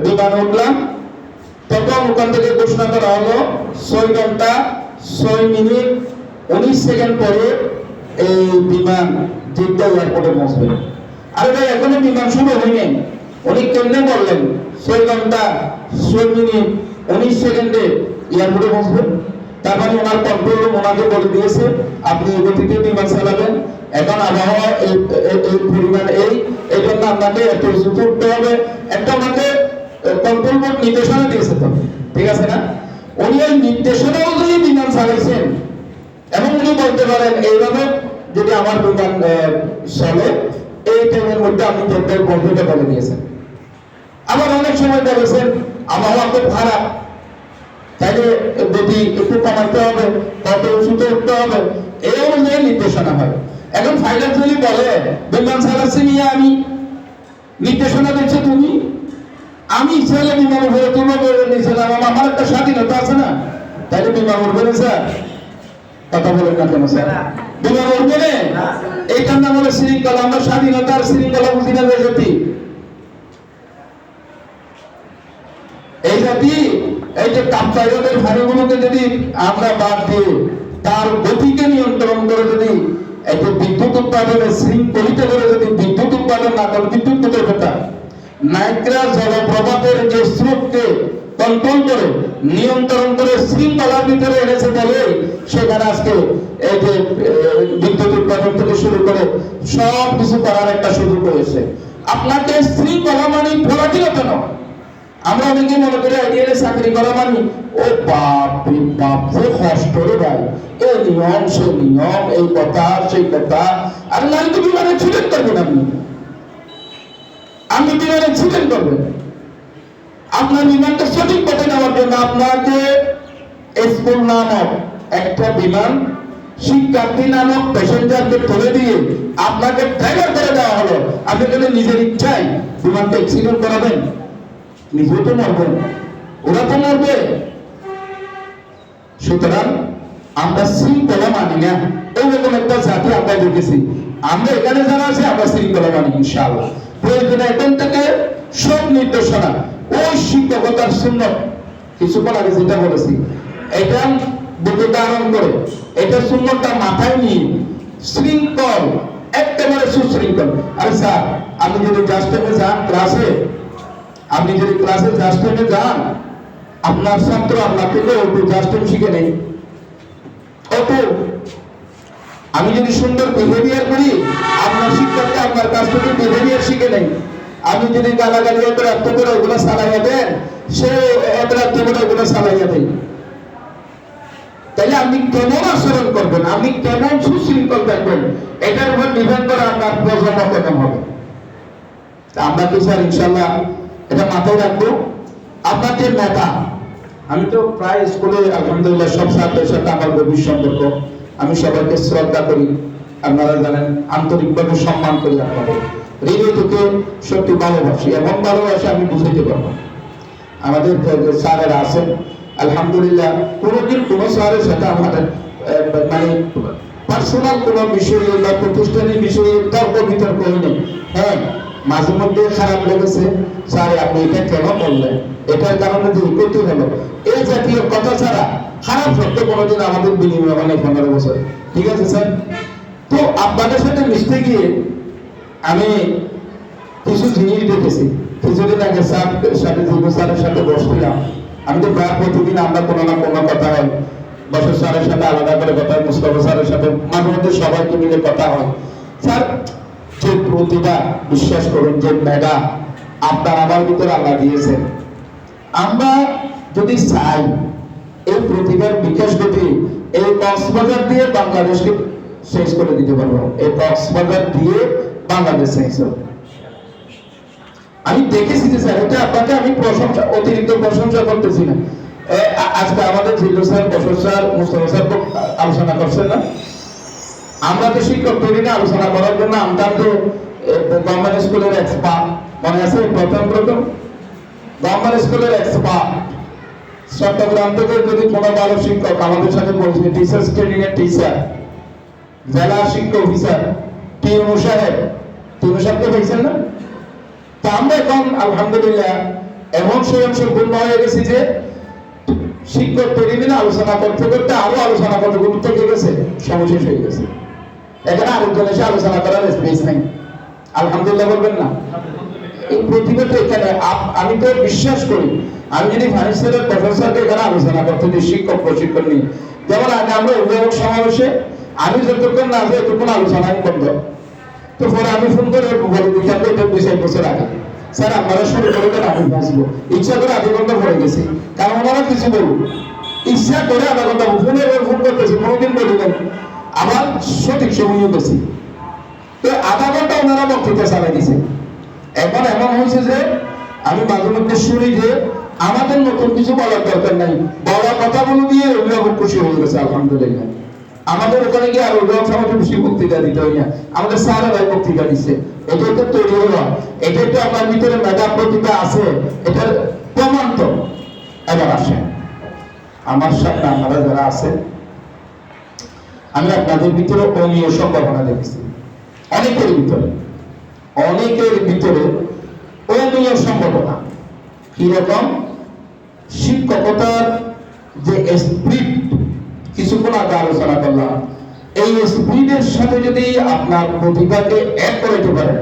বিমানে উঠলাম, তখন ওখান থেকে ঘোষণা করা হলো 6 ঘন্টা 6 মিনিট 19 সেকেন্ড পরে এই বিমান জেদ্দা এয়ারপোর্টে পৌঁছবে। আরে ভাই, এখনো বিমান শুরু হয়নি। উনি কেমনে বললেন 6 ঘন্টা 6 মিনিট 19 সেকেন্ডে এয়ারপোর্টে পৌঁছবে? তার মানে ওনার কন্ট্রোল রুম ওনাকে বলে দিয়েছে আপনি এই গতিতে বিমান চালাবেন, এখন আবহাওয়া এই পরিমাণ এই জন্য আপনাকে এত উঁচুতে উঠতে হবে, একটা ওনাকে কন্ট্রোল রুম নির্দেশনা দিয়েছে। তো ঠিক আছে না? উনি ওই নির্দেশনা অনুযায়ী বিমান চালাইছেন এবং উনি বলতে পারেন এইভাবে যদি আমার বিমান চলে এই টাইমের মধ্যে আপনি জেদ্দায় পৌঁছতে বলে দিয়েছেন। আবার অনেক সময় বলেছেন আবহাওয়া খুব খারাপ, তাইলে গতি একটু কমাতে হবে, কত উঁচুতে উঠতে হবে, এই অনুযায়ী নির্দেশনা হয়। এখন পাইলট যদি বলে বিমান চালাচ্ছি নিয়ে আমি, নির্দেশনা দিচ্ছ তুমি, আমি ছেলে বিমান উপরে তুলে করে নিয়েছিলাম, আমার একটা স্বাধীনতা আছে না, তাইলে বিমান উঠবে না স্যার? কথা বলেন না কেন স্যার? বিমান উঠবে না? এইটার নাম হলো শৃঙ্খলা। আমরা স্বাধীনতা আর শৃঙ্খলা বুঝি না জাতি। এই জাতি এই যে কাপ্তাইদের ভাড়িগুলোকে যদি আমরা বাদ দিয়ে তার গতিকে নিয়ন্ত্রণ করে যদি এই যে বিদ্যুৎ উৎপাদনের শৃঙ্খলিত করে যদি বিদ্যুৎ উৎপাদন না করে, বিদ্যুৎ কোথায় পেতাম? নাইগ্রা জলপ্রপাতের যে স্রোতকে কন্ট্রোল করে নিয়ন্ত্রণ করে শৃঙ্খলার ভিতরে এনেছে বলে সেখানে আজকে এই যে বিদ্যুৎ উৎপাদন থেকে শুরু করে সব কিছু করার একটা সুযোগ হয়েছে। আপনাকে শৃঙ্খলা মানে পরাধীনতা নয়। আমরা অনেকে মনে করি আইডিয়ালে চাকরি করা মানে ও বাপ রে বাপ, যে কষ্ট রে ভাই, এই নিয়ম সে নিয়ম, এই কথা সেই কথা। আর নারী তো বিমানে ছুটেন করবেন, আপনি বিমানে ছুটেন করবেন। আপনার বিমানটা সঠিক পথে নেওয়ার জন্য আপনাকে স্কুল নামক একটা বিমান শিক্ষার্থী নামক প্যাসেঞ্জারকে তুলে দিয়ে আপনাকে ড্রাইভার করে দেওয়া হলো। আপনি যদি নিজের ইচ্ছায় বিমানটা অ্যাক্সিডেন্ট করাবেন, নিজেও তো মরবেন, ওরা তো মরবে। সুতরাং আমরা শৃঙ্খলা মানি না, এইরকম একটা জাতি আমরা দেখেছি। আমরা এখানে যারা আছে আমরা শৃঙ্খলা মানি ইনশাআল্লাহ। প্রয়োজনে এখন থেকে সব নির্দেশনা ওই শিক্ষকতার সুন্নত, কিছুক্ষণ আগে যেটা বলেছি, এটা দুটো ধারণ করে এটা সুন্নতটা মাথায় নিয়ে শৃঙ্খল, একেবারে সুশৃঙ্খল। আরে স্যার, আপনি যদি জাস্ট টাইমে যান ক্লাসে, আপনি যদি ক্লাসে জাস্ট টাইমে যান, আপনার ছাত্র আপনার থেকে একটু জাস্ট টাইম শিখে নেই। অত আমি যদি সুন্দর বিহেভিয়ার করি, আপনার শিক্ষককে আপনার কাছ থেকে বিহেভিয়ার শিখে নেই। আপনি যদি গালাগালি এত রাত্র করে ওগুলো চালাইয়া দেন, সে এত রাত্র করে ওগুলো চালাইয়া দেয়। তাহলে আপনি কেমন আচরণ করবেন, আপনি কেমন সুশৃঙ্খল থাকবেন, এটার উপর ডিপেন্ড করে আপনার প্রজন্ম কেমন হবে। আমরা কি স্যার ইনশাল্লাহ এটা মাথায় রাখবো। আপনার যে নেতা, আমি তো প্রায় স্কুলে আলহামদুলিল্লাহ সব ছাত্রের সাথে আমার গভীর সম্পর্ক, আমি সবাইকে শ্রদ্ধা করি, আপনারা জানেন, আন্তরিকভাবে সম্মান করি, আপনাদের হৃদয় থেকে সত্যি ভালোবাসি, এমন ভালোবাসি আমি বুঝাইতে পারবো। আমাদের স্যারেরা আছেন আলহামদুলিল্লাহ, কোনোদিন কোনো স্যারের সাথে আমাদের মানে পার্সোনাল কোনো বিষয় বা প্রতিষ্ঠানের বিষয়ে তর্ক বিতর্ক হয়নি। হ্যাঁ, মাঝে মধ্যে খারাপ লেগেছে, স্যার আপনি এটা কেন বললেন, এটার কারণে যে ক্ষতি হলো, এই জাতীয় কথা ছাড়া খারাপ সত্য কোনোদিন আমাদের বিনিময় মানে 15 বছর। ঠিক আছে স্যার? তো আপনাদের সাথে মিশতে গিয়ে আমি কিছু জিনিস দেখেছি। কিছুদিন আগে স্যারের সাথে বসছিলাম, আমি তো প্রায় প্রতিদিন আমরা কোনো না কোনো কথা হয়, বছর স্যারের সাথে আলাদা করে কথা হয়, মুস্তফা স্যারের সাথে মাঝে মধ্যে সবাইকে মিলে কথা হয়। স্যার যে প্রতিভা, বিশ্বাস করুন, যে মেধা আপনার আমার ভিতরে আল্লাহ দিয়েছেন, আমরা যদি চাই এই প্রতিভার বিকাশ ঘটে, এই কক্সবাজার দিয়ে বাংলাদেশকে শেষ করে দিতে পারবো। এই কক্সবাজার দিয়ে বাংলাদেশ শেষ হবে। আমি দেখেছি যে স্যার, এটা আপনাকে আমি প্রশংসা, অতিরিক্ত প্রশংসা করতেছি না। আজকে আমাদের জিল্লু স্যার, বসর স্যার, মুস্তফা স্যার আলোচনা করছেন না, আমরা তো শিক্ষক তৈরি না আলোচনা করার জন্য আমতাম তো গভর্নমেন্ট স্কুলের এক্সপার্ট, মনে আছে প্রথম গভর্নমেন্ট স্কুলের এক্সপার্ট চট্টগ্রাম থেকে যদি কোনো ভালো শিক্ষক আমাদের সাথে বলছে, টিচার্স ট্রেনিং এর টিচার, জেলা শিক্ষা অফিসার টিএমও সাহেব, টিএমও সাহেবকে পেয়েছেন না? তা আমরা এখন আলহামদুলিল্লাহ এমন স্বয়ংসম্পূর্ণ হয়ে গেছি যে শিক্ষক তৈরি নিয়ে আলোচনা করতে করতে আরো আলোচনা করতে গুরুত্ব দিয়ে গেছে, সর্বশেষ হয়ে গেছে। এখানে আরেকজন এসে আলোচনা করার স্পেস নেই। আলহামদুলিল্লাহ বলবেন না? এই প্রতিভাটা এখানে। আমি তো বিশ্বাস করি, আমি যদি ফাইন্যান্সিয়ালের প্রফেসরকে এখানে আলোচনা করতে দিই শিক্ষক প্রশিক্ষণ নিয়ে, যেমন আগে আমরা অভিভাবক সমাবেশে আমি যতক্ষণ না যাই ততক্ষণ আলোচনা বন্ধ। তো পরে আমি ফোন করে বলে দিতাম, এটা 2-4 বছর আগে, স্যার আপনারা শুরু করে দেন, আমি বুঝবো। ইচ্ছা করে আধা ঘন্টা পড়ে গেছি, কারণ ওনারা কিছু বলবো, ইচ্ছা করে আধা ঘন্টা ফোন করতেছি, কোনোদিন বলিলেন আবার সঠিক সময় গেছি। তো আধা ঘন্টা ওনারা বক্তৃতা চালাই দিছে। এখন এমন হয়েছে যে আমি মাঝে মধ্যে শুনি যে আমাদের নতুন কিছু বলার দরকার নাই, বলা কথাগুলো দিয়ে অভিভাবক খুশি হয়ে গেছে। আলহামদুলিল্লাহ আমাদের ওখানে গিয়ে আর অভিভাবক সমাজে বেশি বক্তৃতা দিতে হয় না, আমাদের স্যার ভাই বক্তৃতা দিচ্ছে। এটাই তো তৈরি হলো, এটাই তো আপনার ভিতরে মেধা প্রতিভা আছে, এটার প্রমাণ তো। এবার আসেন আমার সাথে আপনারা যারা আছেন, আমি আপনাদের ভিতরে অমীয় সম্ভাবনা দেখেছি, অনেকের ভিতরে অমীয় সম্ভাবনা। কিরকম? শিক্ষকতার যে স্পিরিট কিছুক্ষণ আগে আলোচনা করলাম, এই স্পিরিটের সাথে যদি আপনার প্রতিভাকে এক করতে পারেন,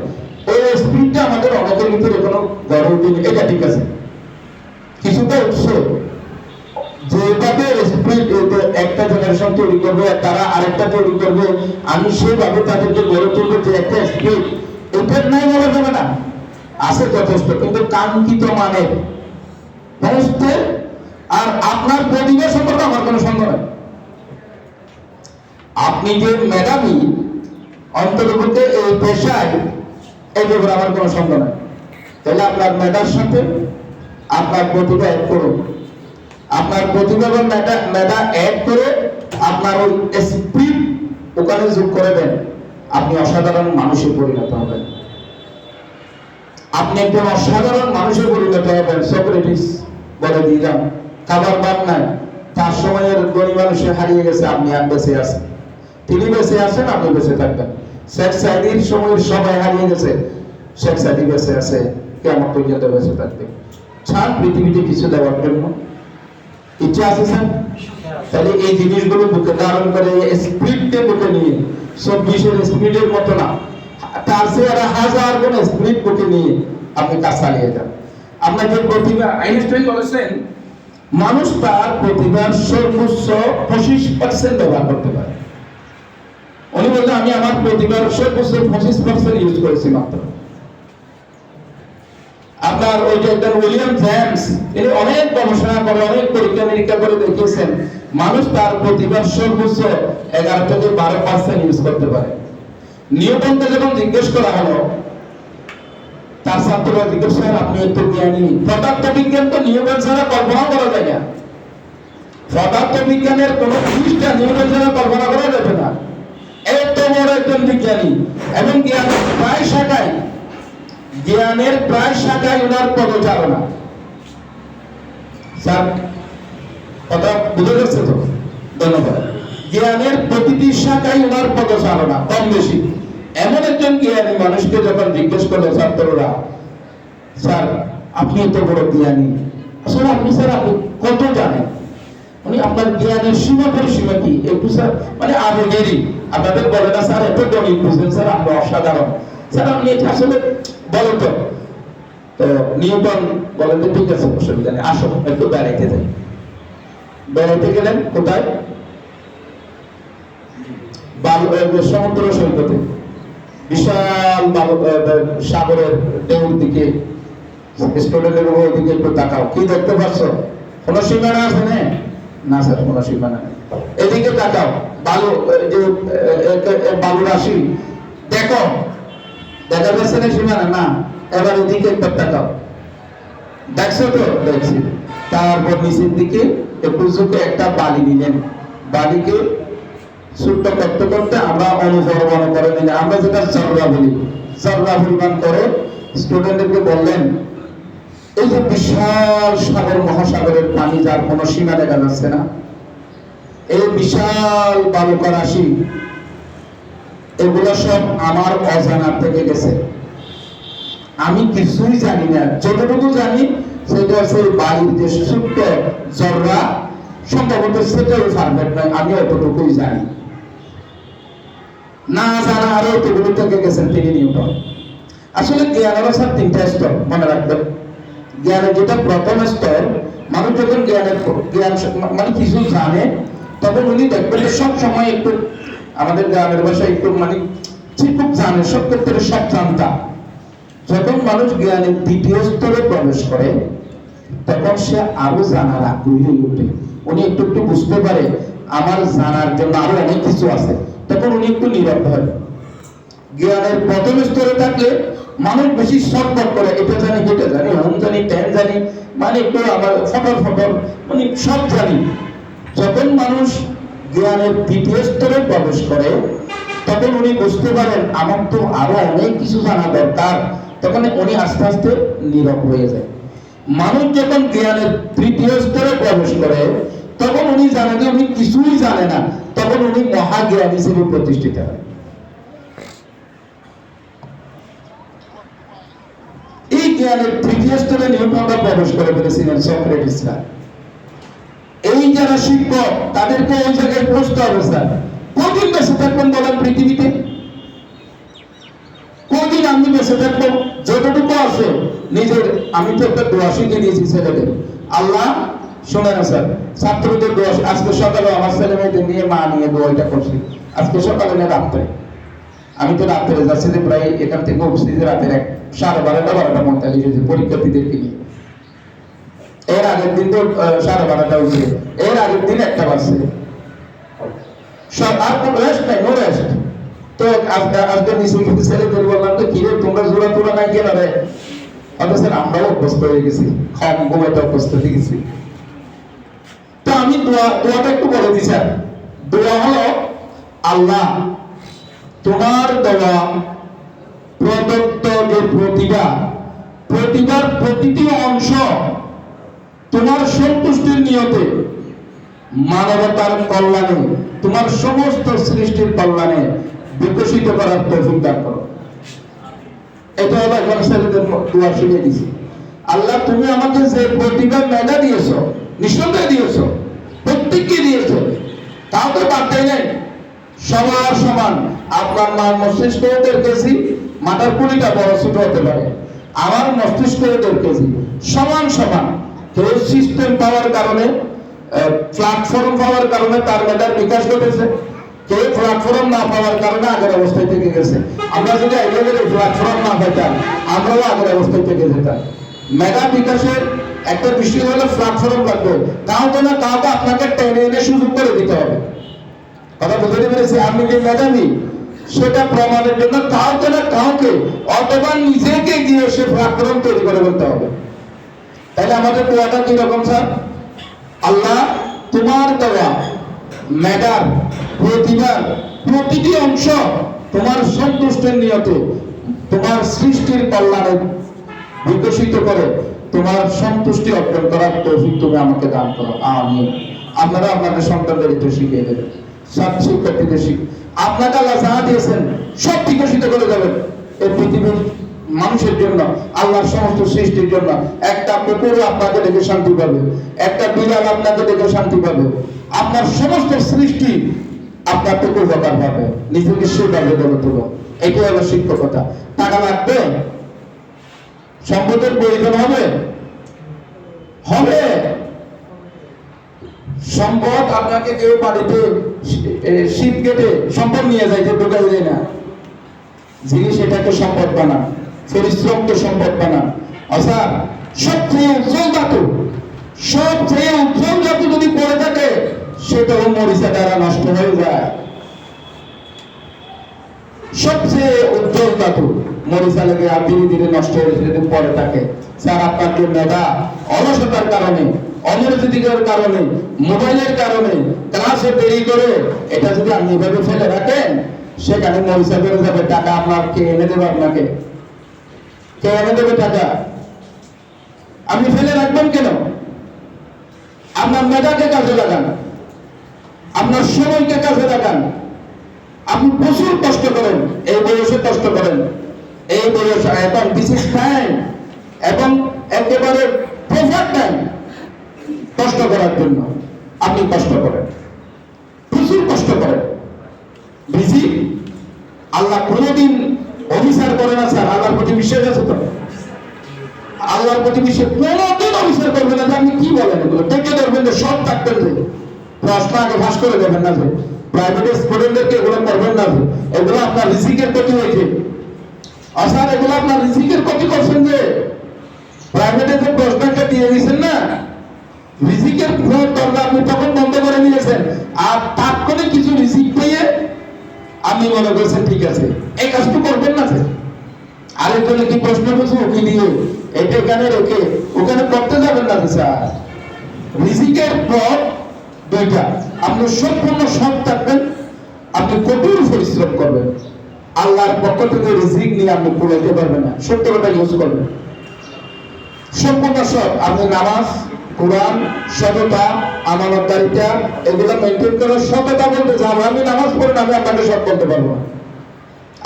ওই স্পিরিটটা আমাদের অনেকের ভিতরে কোনো গড়ে ওঠেনি। এটা ঠিক আছে, কিছুটা উৎস যেভাবে স্পিরিট একটা জেনারেশন তৈরি করবে, তারা আরেকটা তৈরি করবে, আমি সেভাবে তাদেরকে গড়ে তুলবো যে একটা স্পিরিট, এটার নাই বলা যাবে না, আছে যথেষ্ট, কিন্তু কাঙ্ক্ষিত মানে বুঝতে। আর আপনার প্রতিভা সম্পর্কে আমার কোনো সন্দেহ নাই। আপনি যে মেধাবী অন্তর্ভুক্ত এই পেশায়, এই ব্যাপারে আমার কোনো সন্দেহ নাই। তাহলে আপনার মেধার সাথে আপনার প্রতিভা এক করুন, আপনার প্রতিভা এবং মেধা এক করে আপনার ওই স্পিরিট ওখানে যোগ করে দেন, আপনি অসাধারণ মানুষে পরিণত হবেন। আপনি একজন অসাধারণ মানুষে পরিণত হবেন। সক্রেটিস বলে দিলাম, খাবার পান নাই, তার সময়ের গরিব মানুষে হারিয়ে গেছে, আপনি আর বেঁচে আছেন। তিনি বেঁচে আছেন, আপনি বেঁচে থাকবেন। শেখ সাইদির সময়ের সবাই হারিয়ে গেছে, শেখ সাইদি বেঁচে আছে, কেমন পর্যন্ত বেঁচে থাকবে। ছাড় পৃথিবীতে কিছু দেওয়ার জন্য ইচ্ছা আছে স্যার। তাহলে এই জিনিসগুলো বুকে ধারণ করে স্পিরিটকে বুকে নিয়ে, 24-এর স্পিরিটের মতো না, তার চেয়ে আরো হাজার গুণ স্পিরিট বুকে নিয়ে আপনি কাজ চালিয়ে যান। আপনার যে প্রতিভা, আইনস্টাইন বলেছেন মানুষ তার প্রতিভার সর্বোচ্চ 25% ব্যবহার করতে পারে। উনি বললেন আমি আমার প্রতিভার সর্বোচ্চ 25% ইউজ করেছি মাত্র। আপনার ওই যে একজন উইলিয়াম জেমস, তিনি অনেক গবেষণা করে, অনেক পরীক্ষা নিরীক্ষা করে দেখিয়েছেন মানুষ তার প্রতিভার সর্বোচ্চ 11 থেকে 12% ইউজ করতে পারে। নিউটনকে যখন জিজ্ঞেস করা হলো, তার ছাত্ররা জিজ্ঞেস করেন আপনি একটু জ্ঞানী, পদার্থবিজ্ঞান তো নিউটন ছাড়া কল্পনা করা যায় না, পদার্থবিজ্ঞানের কোন জিনিসটা নিউটন ছাড়া কল্পনা করা যাবে না। এত বড় একজন বিজ্ঞানী এবং জ্ঞানের প্রায় শাখায় ওনার পদচারণা। স্যার কথা বুঝে গেছে তো? ধন্যবাদ। জ্ঞানের প্রতিটি শাখায় ওনার পদচারণা কম বেশি। এমন একজন জ্ঞানী মানুষকে যখন জিজ্ঞেস করলো ছাত্ররা, স্যার আপনি এত বড় জ্ঞানী, আসলে আপনি স্যার আপনি কত জানেন? উনি আপনার জ্ঞানের সীমা পরিসীমা কি একটু স্যার মানে আবেগেরই আপনাদের বলে না স্যার এত গণিত বুঝলেন স্যার, আমরা অসাধারণ স্যার, আপনি এটা আসলে বলো তো। তো নিউটন বলেন যে ঠিক আছে অসুবিধা নেই, আসো একটু বেড়াইতে যাই। বেড়াইতে গেলেন কোথায়? সমুদ্র সৈকতে, বিশাল সাগরের ঢেউর দিকে। স্টুডেন্টের দিকে একটু তাকাও, কি দেখতে পাচ্ছ? কোনো সীমানা আছে না স্যার, কোনো সীমানা নেই। এদিকে তাকাও, বালু রাশি দেখো, দেখা যাচ্ছে না সীমানা? না। এবার এদিকে একটু তাকাও, দেখছো তো? দেখছি। তারপর নিচের দিকে একটু ঝুঁকে একটা বালি নিলেন, বালিকে ছোট্ট করতে করতে আমরা অনুসরণ করে নিলেন, আমরা যেটা জর্রা বলি, জর্রা পরিমাণ করে স্টুডেন্টদেরকে বললেন এই যে বিশাল সাগর মহাসাগরের পানি যার কোনো সীমা দেখা যাচ্ছে না, এই বিশাল বালুকা রাশি, এগুলো সব আমার অজানার থেকে গেছে। আমি কিছুই জানি না, যতটুকু জানি সেটা হচ্ছে বালির যে ছোট্ট জর্রা, সম্ভবত সেটাও পারফেক্ট নয়, আমি অতটুকুই জানি। না জানা আরো এতগুলো থেকে গেছেন তিনি নিউটন। আসলে জ্ঞানের স্যার 3টা স্তর মনে রাখবেন। জ্ঞানের যেটা প্রথম স্তর, মানুষ যখন জ্ঞান মানে কিছু জানে, তখন উনি দেখবেন সব সময় একটু আমাদের গ্রামের ভাষায় একটু মানে খুব জানে, সব ক্ষেত্রে সব জানতা। যখন মানুষ জ্ঞানের 2য় স্তরে প্রবেশ করে, তখন সে আরো জানার আগ্রহী হয়ে ওঠে। উনি একটু একটু বুঝতে পারে আমার জানার জন্য আরো অনেক কিছু আছে, তখন উনি একটু নীরব হয়। জ্ঞানের প্রথম স্তরে থাকলে মানুষ বেশি শর্টকাট করে, এটা জানি যেটা জানি, হোম জানি, ট্যান জানি, মানে একটু আমার ফটর মানে সব জানি। যখন মানুষ জ্ঞানের তৃতীয় স্তরে প্রবেশ করে, তখন উনি বুঝতে পারেন আমার তো আরো অনেক কিছু জানা দরকার, তখন উনি আস্তে আস্তে নীরব হয়ে যায়। মানুষ যখন জ্ঞানের তৃতীয় স্তরে প্রবেশ করে, তখন উনি জানেন যে উনি কিছুই জানে না, তখন উনি মহাজ্ঞানী হিসেবে প্রতিষ্ঠিত হয়। এই জ্ঞানের তৃতীয় স্তরে নিউটনরা প্রবেশ করে ফেলেছিলেন, সক্রেটিসরা। এই যারা শিক্ষক, তাদেরকে ওই জায়গায় পৌঁছতে হবে। স্যার, কদিন বেঁচে থাকবেন বলেন পৃথিবীতে? কদিন আমি বেঁচে থাকবো? যতটুকু আছে নিজের, আমি তো একটা দোয়া শিখে দিয়েছি ছেলেদের। আল্লাহ শোনে না স্যার, ছাত্রদের দোয়া। আজকে সকালে আমার ছেলে মেয়েদের নিয়ে মা নিয়ে দোয়াটা করছি, আজকে সকালে না রাত্রে। আমি তো রাত্রে যাচ্ছি যে প্রায় এখান থেকে উঠছি যে রাতের 12:30 পরীক্ষার্থীদেরকে নিয়ে। এর আগের দিন তো 12:30 উঠছে, এর আগের দিন 1টা বাজছে। সব আর কোনো রেস্ট নাই, নো রেস্ট। তো আজকে মিছিল কিন্তু ছেলেদের বললাম তো কি রে তোমরা জোড়া তোরা নাই কেন রে? অথচ আমরাও অভ্যস্ত হয়ে গেছি, খাম ঘুমাইতে অভ্যস্ত হয়ে গেছি। তো আমি দোয়াটা একটু বলে দিই স্যার। দোয়া হলো, আল্লাহ তোমার দেওয়া প্রদত্ত যে প্রতিভার প্রতিটি অংশ তোমার সন্তুষ্টির নিয়তে মানবতার কল্যাণে, তোমার সমস্ত সৃষ্টির কল্যাণে বিকশিত করার তৌফিক দান করো। এটা হলো একবার ছেলেদের দোয়া শিখিয়ে দিছি। আল্লাহ তুমি আমাকে যে প্রতিভা মেধা দিয়েছো, নিঃসন্দেহে দিয়েছো, প্রত্যেককে দিয়েছো, তাও তো বাদ দেয় নাই। সবার সমান। আপনার মার মস্তিষ্ক 1.5 কেজি, মাথার কুড়িটা বড় ছোট হতে পারে। আমার মস্তিষ্ক 1.5 কেজি, সমান সমান। কেউ সিস্টেম পাওয়ার কারণে, প্ল্যাটফর্ম পাওয়ার কারণে তার মেধার বিকাশ ঘটেছে, কেউ প্ল্যাটফর্ম না পাওয়ার কারণে আগের অবস্থায় থেকে গেছে। আমরা যদি আইডিয়ালের প্ল্যাটফর্ম না পেতাম, আমরাও আগের অবস্থায় থেকে যেতাম। মেধা বিকাশের একটা বিষয় হলো প্ল্যাটফর্ম লাগবে। কাউকে না কাউকে আপনাকে টেনে এনে সুযোগ করে দিতে হবে। কথা বুঝতে পেরেছি? আপনি যে মেধাবী সেটা প্রমাণের জন্য কাউকে না কাউকে অথবা নিজেকে গিয়ে সে প্ল্যাটফর্ম তৈরি করে ফেলতে হবে। তাহলে আমাদের দোয়াটা কিরকম স্যার? আল্লাহ তোমার দেওয়া মেধার প্রতিভার প্রতিটি অংশ তোমার সন্তুষ্টির নিয়তে তোমার সৃষ্টির কল্যাণে বিকশিত করে তোমার সন্তুষ্টি অর্জন করার তৌফিক তুমি আমাকে দান করো, আমিন। আপনারা আপনাদের সন্তানদের একটু শিখিয়ে দেবেন, শিক্ষার্থীদের আপনাকে আল্লাহ যা দিয়েছেন সব বিকশিত করে দেবেন এই পৃথিবীর মানুষের জন্য, আল্লাহর সমস্ত সৃষ্টির জন্য। একটা কুকুর আপনাকে দেখে শান্তি পাবে, একটা বিড়াল আপনাকে দেখে শান্তি পাবে, আপনার সমস্ত সৃষ্টি আপনার থেকে উপকার পাবে, নিজেকে সেভাবে গড়ে তোলো। এটাই হলো শিক্ষকতা। টাকা লাগবে, সম্পদের প্রয়োজন হবে, সম্পদ আপনাকে কেউ বাড়িতে শীত কেটে সম্পদ নিয়ে যায়, যে ঢুকাই যায় না জিনিস, এটাকে সম্পদ বানান, পরিশ্রমকে সম্পদ বানান। অর্থাৎ সবচেয়ে উজ্জ্বল ধাতু যদি পড়ে থাকে সেটাও মরিচা দ্বারা নষ্ট হয়ে যায়। সবচেয়ে উজ্জ্বল ধাতু মরিচা লেগে আর ধীরে ধীরে নষ্ট হয়ে যদি পড়ে থাকে। স্যার আপনার যে মেধা অলসতার কারণে, অমনোযোগের কারণে, মোবাইলের কারণে ক্লাসে দেরি করে এটা যদি আপনি এভাবে ফেলে রাখেন, সেখানে মরিচা বেড়ে যাবে। টাকা আপনার কে এনে দেবে? আপনাকে কে এনে দেবে টাকা? আপনি ফেলে রাখবেন কেন? আপনার মেধাকে কাজে লাগান, আপনার সময়কে কাজে লাগান। আপনি প্রচুর কষ্ট করেন, এই বয়সে কষ্ট করেন, এই বয়স এখন বিশেষ টাইম এবং একেবারে প্রপার টাইম কষ্ট করার জন্য। আপনি কষ্ট করেন, প্রচুর কষ্ট করেন, বিজি। আল্লাহ কোনোদিন অভিসার করে না স্যার। আল্লাহর প্রতি বিশ্বাস আছে তো? আল্লাহর প্রতি বিশ্বাস কোনোদিন অভিসার করবে না। আপনি কি বলেন এগুলো? দেখে ধরবেন যে সব থাকতেন, যে প্রশ্ন আগে ফাঁস করে দেবেন না, যে প্রাইভেট স্টুডেন্টদেরকে এগুলো করবেন না, যে এগুলো আপনার রিজিকের ক্ষতি হয়েছে। স্যার এগুলো আপনার রিজিকের ক্ষতি করছেন, যে প্রাইভেটে যে প্রশ্নটা দিয়ে দিয়েছেন না, রিজিকের দরজা আপনি তখন বন্ধ করে নিয়েছেন, আর তাৎক্ষণিক কিছু রিজিক পেয়ে আপনি মনে করছেন ঠিক আছে, এই কাজটা করবেন না। আরেকজনে কি প্রশ্ন করছে ওকে দিয়ে এটা এখানে রেখে ওখানে করতে যাবেন না স্যার। রিজিকের পথ দুইটা, আপনি সম্পূর্ণ সৎ থাকবেন, আপনি কঠোর পরিশ্রম করবেন, আল্লাহর পক্ষ থেকে রিজিক নিয়ে আপনি কুলাইতে পারবেন না, সত্য কথা ইউজ করবেন। সম্পূর্ণ সৎ, আপনি নামাজ, কোরআন, সততা, আমানতদারিতা এগুলো মেনটেন করে সততা বলতে যাবো, আমি নামাজ পড়েন আমি আপনাকে সৎ বলতে পারবো না।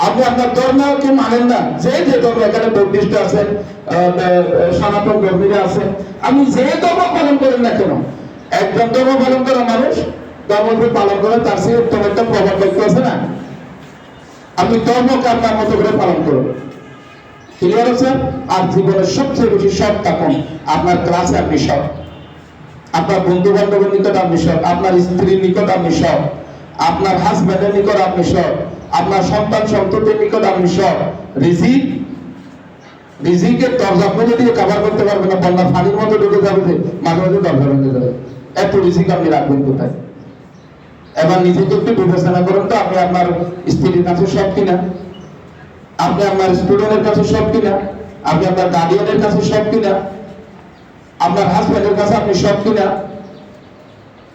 আপনি আপনার ধর্মকে মানেন না, যে ধর্ম, এখানে বৌদ্ধিস্ট আছেন, সনাতন ধর্মীরা আছেন, আমি যে ধর্ম পালন করেন না কেন, একজন ধর্ম পালন করা মানুষ ধর্মকে পালন করে তার সে উত্তম একটা প্রভাব ব্যক্ত আছে না। আপনি ধর্মকে আপনার মতো করে পালন করুন, ক্লিয়ার আছে? আর জীবনের সবচেয়ে বেশি সৎ থাকুন, আপনার ক্লাসে আপনি সৎ, আপনার বন্ধু বান্ধবের নিকট আপনি সৎ, আপনার স্ত্রীর নিকট আপনি সৎ, আপনার হাজব্যান্ডের নিকট আপনি সৎ, আপনার সন্তান সন্ততির নিকট আপনি সৎ। রিজিকের দরজা খুলে দিয়ে কভার করতে পারবেন না, বন্যার পানির মতো ঢুকে যাবে যে মাঝে মাঝে দরজা ভেঙে যাবে, এত রিজিক আপনি রাখবেন কোথায়? এবার নিজেকে একটু বিবেচনা করুন তো, আপনি আপনার স্ত্রীর কাছে সব কিনা, আপনি আপনার স্টুডেন্টের কাছে সব কিনা, আপনি আপনার গার্ডিয়ানের কাছে সব কিনা, আপনার হাজব্যান্ডের কাছে আপনি সব কিনা,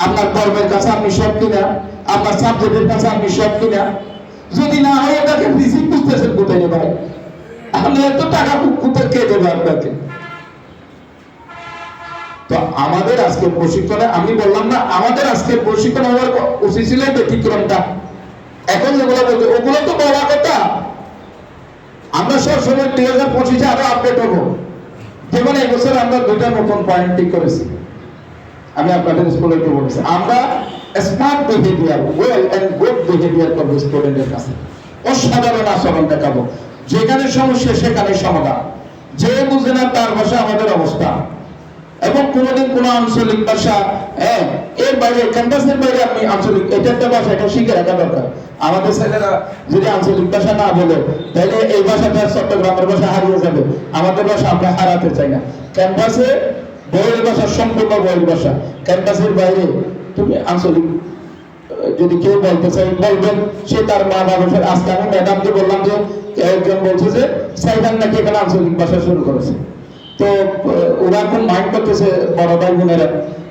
আপনার কর্মের কাছে আপনি সব কিনা, আপনার সাবজেক্টের কাছে আপনি সব কিনা? যদি না হয় তাকে রিজিক বুঝতেছেন কোথায় নেবেন? আপনি এত টাকা কোথায় কে দেবে আপনাকে? তো আমাদের আজকে প্রশিক্ষণে, আমি বললাম না আমাদের আজকে প্রশিক্ষণ হওয়ার উচিত ছিল ব্যতিক্রমটা, এখন যেগুলো বলছে ওগুলো তো বলা কথা। আমরা সবসময় 2025 আরো আপডেট হবো। যেমন এই বছর আমরা 2টা নতুন পয়েন্ট ঠিক করেছি, আমি আপনাদের স্কুলে একটু বলেছি, আমরা smart behaviour, well and good behaviour করবো স্টুডেন্টের কাছে, অসাধারণ আচরণ দেখাবো, যেখানে সমস্যা সেখানে সমাধান, যে বুঝে না তার ভাষা আমাদের অবস্থা, এবং কোনোদিন কোনো আঞ্চলিক ভাষা এর বাইরে, ক্যাম্পাসের বাইরে আপনি আঞ্চলিক, এটা একটা ভাষা, এটা শিখে রাখা দরকার। আমাদের ছেলেরা যদি আঞ্চলিক ভাষা না বলে তাহলে এই ভাষাটা চট্টগ্রামের ভাষা হারিয়ে যাবে, আমাদের ভাষা আমরা হারাতে চাই না। ক্যাম্পাসে বইয়ের ভাষা সম্পূর্ণ বইয়ের ভাষা, ক্যাম্পাসের বাইরে তুমি আঞ্চলিক যদি কেউ বলতে চাই বলবেন, সে তার মা বাবার। আজকে আমি ম্যাডামকে বললাম যে একজন বলছে যে সাইবান নাকি এখানে আঞ্চলিক ভাষা শুরু করেছে, তো ওরা এখন মাইন্ড করতেছে বড় ভাই বোনেরা,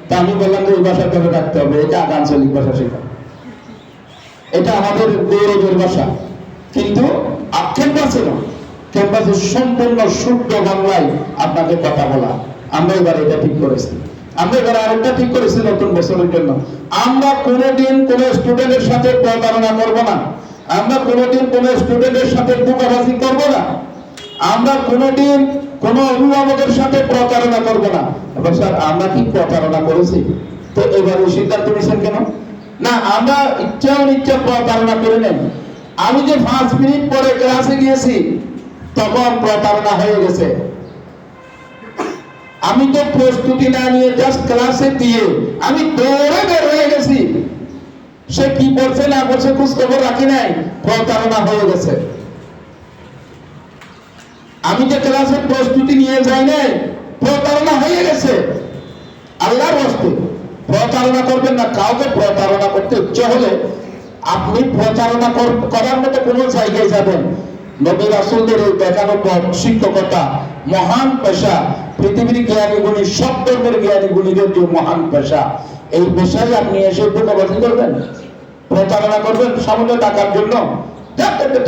তা আমি বললাম যে এই ভাষা ধরে রাখতে হবে, এটা আগে আঞ্চলিক ভাষা শেখা, এটা আমাদের গৌরবের ভাষা। কিন্তু ক্যাম্পাসে না, ক্যাম্পাসে সম্পূর্ণ শুদ্ধ বাংলায় আপনাকে কথা বলা। আমরা এবার এটা ঠিক করেছি, আমরা এবার আরেকটা ঠিক করেছি নতুন বছরের জন্য, আমরা কোনোদিন কোনো স্টুডেন্টের সাথে প্রতারণা করবো না, আমরা কোনোদিন কোনো স্টুডেন্টের সাথে ধোঁকাবাজি করবো না, আমরা কোনোদিন কোনো অভিভাবকের সাথে প্রতারণা করবো না। এবার স্যার আমরা কি প্রতারণা করেছি? তো এবার ওই সিদ্ধান্ত নিয়েছেন কেন? না, আমরা ইচ্ছা অনিচ্ছা প্রতারণা করে নেন। আমি যে 5 মিনিট পরে ক্লাসে গিয়েছি তখন প্রতারণা হয়ে গেছে। আমি তো প্রস্তুতি না নিয়ে জাস্ট ক্লাসে দিয়ে আমি দৌড়ে বের হয়ে গেছি, সে কি করছে না করছে খোঁজ খবর রাখি নাই, প্রতারণা হয়ে গেছে। আমি যে ক্লাসের প্রস্তুতি নিয়ে যাই নাই, প্রতারণা হয়ে গেছে। আল্লাহর রাস্তে প্রতারণা করবেন না। কাউকে প্রতারণা করতে ইচ্ছে হলে আপনি প্রতারণা করার মতো কোনো জায়গায় যাবেন। নবী রাসূলদের এই দেখানো পথ, শিক্ষকতা মহান পেশা, পৃথিবীর জ্ঞানী গুণী, সব ধর্মের জ্ঞানী গুণীদের যে মহান পেশা, এই পেশায় আপনি এসে ধোঁকাবাজি করবেন, প্রতারণা করবেন সামান্য টাকার জন্য?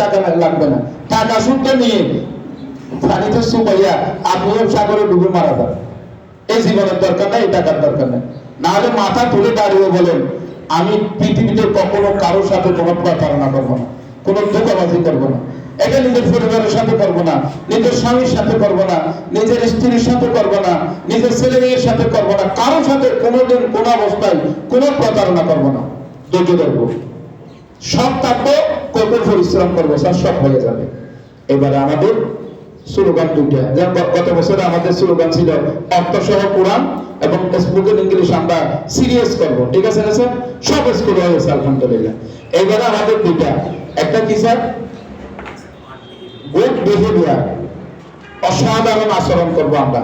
টাকা লাগবে না, টাকা শুদ্ধ নিয়ে পানিতে সুপাইয়া আপনিও সাগরে ডুবে মারা যান। এই জীবনের দরকার নাই, এই টাকার দরকার নাই। না হলে মাথা তুলে দাঁড়িয়ে বলেন আমি পৃথিবীতে কখনো কারোর সাথে কোনো প্রতারণা করবো না, কোনো ধোঁকাবাজি করবো না। এটা নিজের পরিবারের সাথে করবো না, নিজের স্বামীর সাথে করবো না, নিজের স্ত্রীর সাথে করবো না, নিজের ছেলে মেয়ের সাথে করবো না, কারোর সাথে কোনোদিন কোনো অবস্থায় কোনো প্রতারণা করবো না। ধৈর্য ধরবো, সব থাকবো, কঠোর পরিশ্রম করবো, সব হয়ে যাবে। এবারে আমাদের স্লোগান দুইটা, যেমন গত বছরে আমাদের স্লোগান ছিল অর্থসহ কোরআন এবং স্পোকেন ইংলিশ আমরা সিরিয়াস করবো, ঠিক আছে না স্যার? সব স্কুলে হয়েছে আলহামদুলিল্লাহ। এবারে আমাদের দুইটা, একটা কি স্যার? গুড বিহেভিয়ার, অসাধারণ আচরণ করবো আমরা,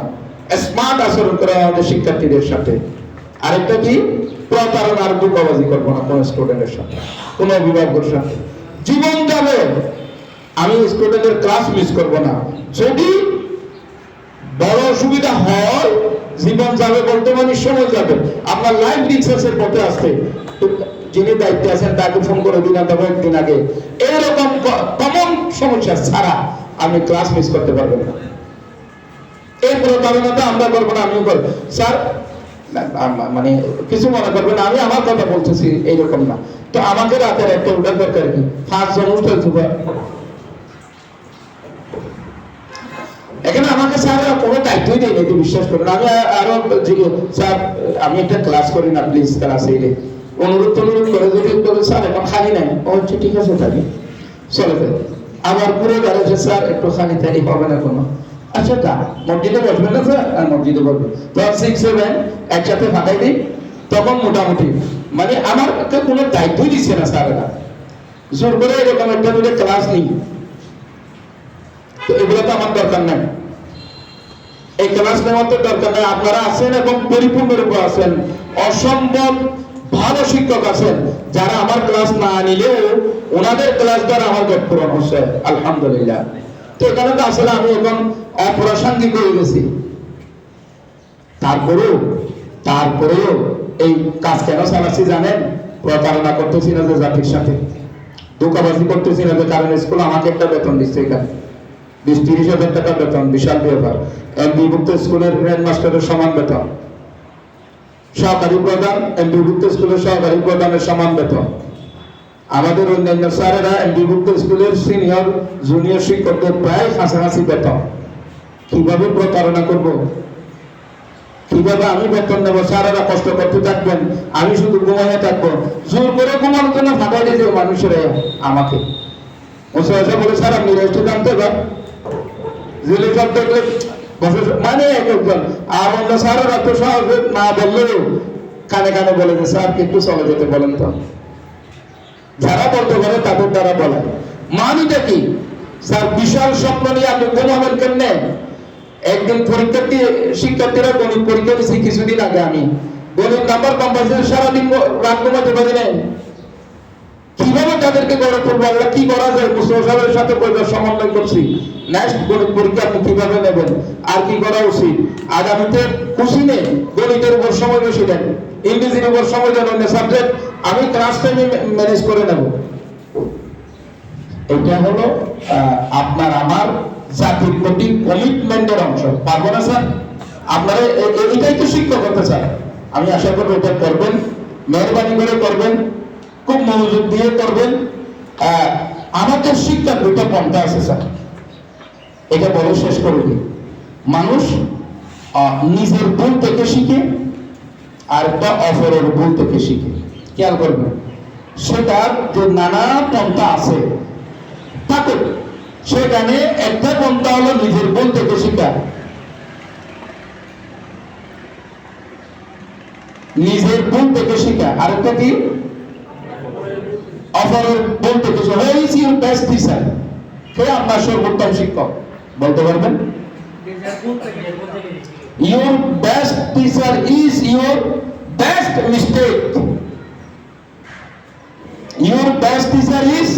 স্মার্ট আচরণ করে আমাদের শিক্ষার্থীদের সাথে। আরেকটা কি? প্রতারণার ধোঁকাবাজি করবো না কোনো স্টুডেন্টের সাথে, কোনো অভিভাবকের সাথে। জীবন যাবে, আমি স্টুডেন্টের ক্লাস মিস করবো না। যদি বড় অসুবিধা হয়, জীবন যাবে বলতে মানে সময় যাবে, আপনার লাইফ রিসার্চের পথে আসতে যিনি দায়িত্বে আছেন তাকে ফোন করে দিলাম তবে একদিন আগে, এরকম কমন সমস্যা ছাড়া আমি ক্লাস মিস করতে পারবেন না। এই প্রতারণাটা আমরা করবো না, আমিও করবো স্যার, মানে কিছু মনে করবেন, আমি আমার কথা বলতেছি এইরকম না। তো আমাকে রাতের একটা উঠার দরকার কি, 5 জন উঠেছে এখানে, আমাকে স্যার কোনো দায়িত্বই দেয়নি, এটি বিশ্বাস করেন। আমি আরো স্যার আমি একটা ক্লাস করি না প্লিজ ক্লাসে এলে, অনুরোধ করে যদি বলে স্যার এখন খালি নাই, ও হচ্ছে ঠিক আছে থাকি, চলে যাবে। আবার পুরো গাড়ি স্যার একটু খালি থাকি, হবে না কোনো, আচ্ছা তা মসজিদে বসবেন না স্যার, আর মসজিদে বসবেন, তখন 6-7 একসাথে ফাটাই দিই, তখন মোটামুটি মানে আমাকে কোনো দায়িত্বই দিচ্ছে না স্যারেরা, জোর করে এরকম একটা দুটো ক্লাস নিই। তো এগুলো তো আমার দরকার নাই, এই ক্লাস নেওয়ার তো দরকার নাই। আপনারা আছেন এবং পরিপূর্ণরূপে আছেন, অসম্ভব ভালো শিক্ষক আছেন যারা আমার ক্লাস না নিলেও ওনাদের ক্লাস দ্বারা আমার গত পূরণ হচ্ছে, আলহামদুলিল্লাহ। তো এখানে তো আসলে আমি এখন অপ্রাসঙ্গিক হয়ে গেছি, তারপরেও এই কাজ কেন চালাচ্ছি জানেন? প্রতারণা করতেছি না যে জাতির সাথে, ধোঁকাবাজি করতেছি না যে কারণ স্কুল আমাকে একটা বেতন দিচ্ছে, এখানে 20-30 হাজার টাকা বেতন, বিশাল ব্যাপার। এমপিভুক্ত স্কুলের হেডমাস্টারের সমান বেতন, সহকারী প্রধান এমপিভুক্ত স্কুলের সহকারী প্রধানের সমান বেতন। আমাদের অন্যান্য স্যারেরা এমপিভুক্ত স্কুলের সিনিয়র জুনিয়র শিক্ষকদের প্রায় কাছাকাছি বেতন। কিভাবে প্রতারণা করব? কিভাবে আমি বেতন নেবো? স্যারেরা কষ্ট করতে থাকবেন, আমি শুধু ঘুমাইয়া থাকবো। জোর করে ঘুমানোর জন্য ফাটাই দিয়েছে মানুষেরা আমাকে। বলে স্যার আপনি রেস্টে জানতে পার জেলে সব দেখলে মানে এক একজন, আর অন্য স্যারেরা তো সহজে না বললেও কানে কানে বলে যে স্যারকে একটু চলে যেতে বলেন তো। যারা বলতে পারে তাদের দ্বারা বলে মানিটা কি? স্যার বিশাল স্বপ্ন নিয়ে আপনি ঘুমাবেন কেমনে? একদিন শিক্ষার্থীরা গণিত পরীক্ষা দিয়েছি কিছুদিন আগে, আমি গণিত নাম্বার কম পাইছি, সারাদিন রাত ঘুমাতে পারি নাই। কিভাবে তাদেরকে গড়ে তুলবো, আমরা কি করা যায়? মুস্তফার সাথে সমন্বয় করছি, নেক্সট গণিত পরীক্ষা আপনি কিভাবে নেবেন, আর কি করা উচিত, আগামীতে খুশি নেই, গণিতের উপর সময় বেশি দেন, ইংরেজির উপর সময় দেন, অন্য সাবজেক্ট আমি ক্লাস টাইমে ম্যানেজ করে নেব। এটা হলো আপনার আমার জাতির প্রতি কমিটমেন্টের অংশ। পারবো না স্যার? আপনারা এটাই তো শিক্ষকতা স্যার। আমি আশা করবো এটা করবেন, মেহরবানি করে করবেন, খুব মনোযোগ দিয়ে করবেন। আমাদের শিক্ষার দুটো পন্থা আছে স্যার, এটা বলে শেষ করে দিই। মানুষ নিজের ভুল থেকে শিখে, আর একটা অপরের ভুল থেকে শিখে। খেয়াল করবেন, সেটার যে নানা পন্থা আছে থাকে, সেখানে একটা পন্থা হলো নিজের ভুল থেকে শিখা, নিজের ভুল থেকে শিখা, আরেকটা কি অপরের ভুল থেকে শিখা। Who is your best teacher? কে আপনার সর্বোত্তম শিক্ষক বলতে পারবেন? Your best teacher is your best mistake. Your best teacher is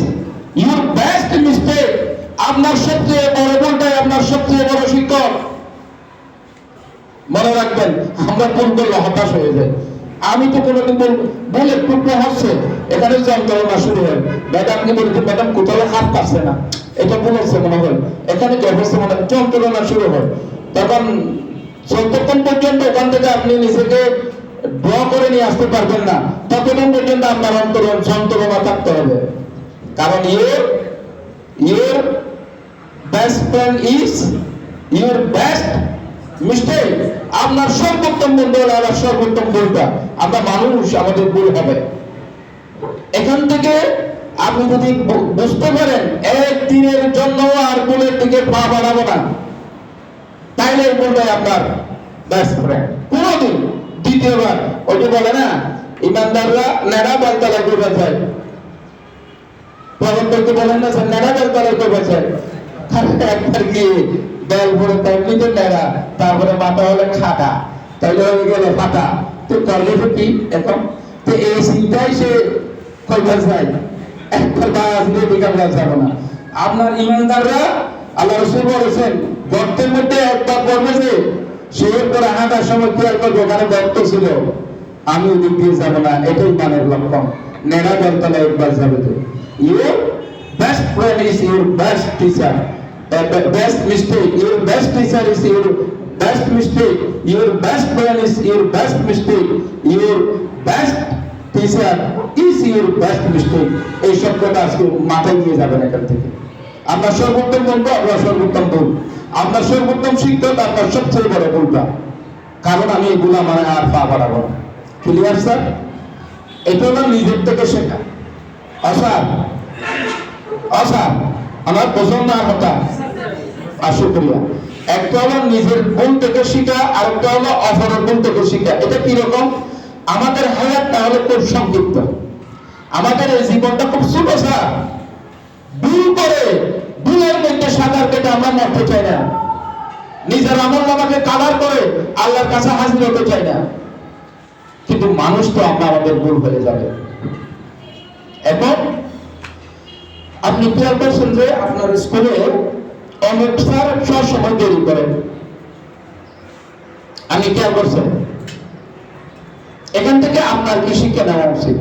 your best mistake. আপনার সবচেয়ে বড় ভুলটাই আপনার সবচেয়ে বড় শিক্ষক। মনে রাখবেন, আমরা ভুল করলে হতাশ হয়ে যায়। আমি তো কোনোদিন বলে টুকরো হচ্ছে, এখানে যন্ত্রণা শুরু হয়। ম্যাডাম আপনি বলতে ম্যাডাম কোথাও হাত পাচ্ছে না, এটা ভুল হচ্ছে মনে হয়, এখানে কি অবস্থা, মনে যন্ত্রণা শুরু হয়। তখন যতক্ষণ পর্যন্ত ওখান থেকে আপনি নিজেকে ড্র করে নিয়ে আসতে পারবেন না, ততক্ষণ পর্যন্ত আপনার অন্তরণ যন্ত্রণা থাকতে হবে। কারণ your best friend is your best mistake. আপনার সর্বোত্তম বন্ধু হলো আমার সর্বোত্তম ভুলটা। আমরা মানুষ, আমাদের ভুল হবে। এখান থেকে আপনি যদি বুঝতে পারেন একদিনের জন্য আর ভুলের দিকে পা বাড়াবো না, তাইলে এই ভুলটাই আপনার বেস্ট ফ্রেন্ড। কোনদিন দ্বিতীয়বার ওইটা বলে না, ইমানদাররা নেড়া বেলতলায় করবে যায়, প্রবর্তককে বলেন না নেড়া বেলতলায় করবে যায়। একবার গিয়ে বেল ভরে তেমনিতে নেড়া, তারপরে মাথা হলে খাটা, তাইলে হয়ে গেল ফাটা। তো করলে তো কি এখন? তো এই চিন্তাই সে কইবার যায়, একবার বাস দিয়ে বিকাবলা যাবে না। আপনার ইমানদাররা আল্লাহ রাসূল বলেছেন, গর্তের মধ্যে একবার পড়বে যে, সে পরে হাঁটার সময় খেয়াল করবে ওখানে গর্ত ছিল, আমি ওদিক দিয়ে যাব না, এটাই মানের লক্ষণ। নেড়া দলতলা একবার যাবে তো। Your best friend is your best teacher, best mistake, your best teacher is your best mistake, your best friend is your best mistake, your best teacher is your best mistake. এই শব্দটা আজকে মাথায় নিয়ে যাবেন এখান থেকে। আপনার সর্বোত্তম বন্ধু, আপনার সর্বোত্তম ভুল, আপনার সর্বোত্তম শিক্ষক, আপনার সবচেয়ে বড় ভুলটা। কারণ আমি এগুলা মানে আর পা বাড়াবো না। Clear sir? এটা হলো নিজের থেকে শেখা। অসার অসার আমার পছন্দ আর হতা আর শুক্রিয়া। একটা হলো নিজের ভুল থেকে শিখা, আর একটা হলো অপরের ভুল থেকে শিখা। এটা কিরকম? আমাদের হায়াতটা হলো খুব সংক্ষিপ্ত, আমাদের এই জীবনটা খুব ছোট স্যার। ভুল করে ভুলের মধ্যে সাঁতার কেটে আমরা মরতে চাই না, নিজের আমল নামাকে কালার করে আল্লাহর কাছে হাজির হতে চাই না। কিন্তু মানুষ তো আমরা আমাদের ভুল হয়ে যাবে। এবং আপনি খেয়াল করছেন যে আপনার স্কুলে অনেক স্যার সব সময় দেরি করেন, আমি খেয়াল করছেন। এখান থেকে আপনার কি শিক্ষা নেওয়া উচিত?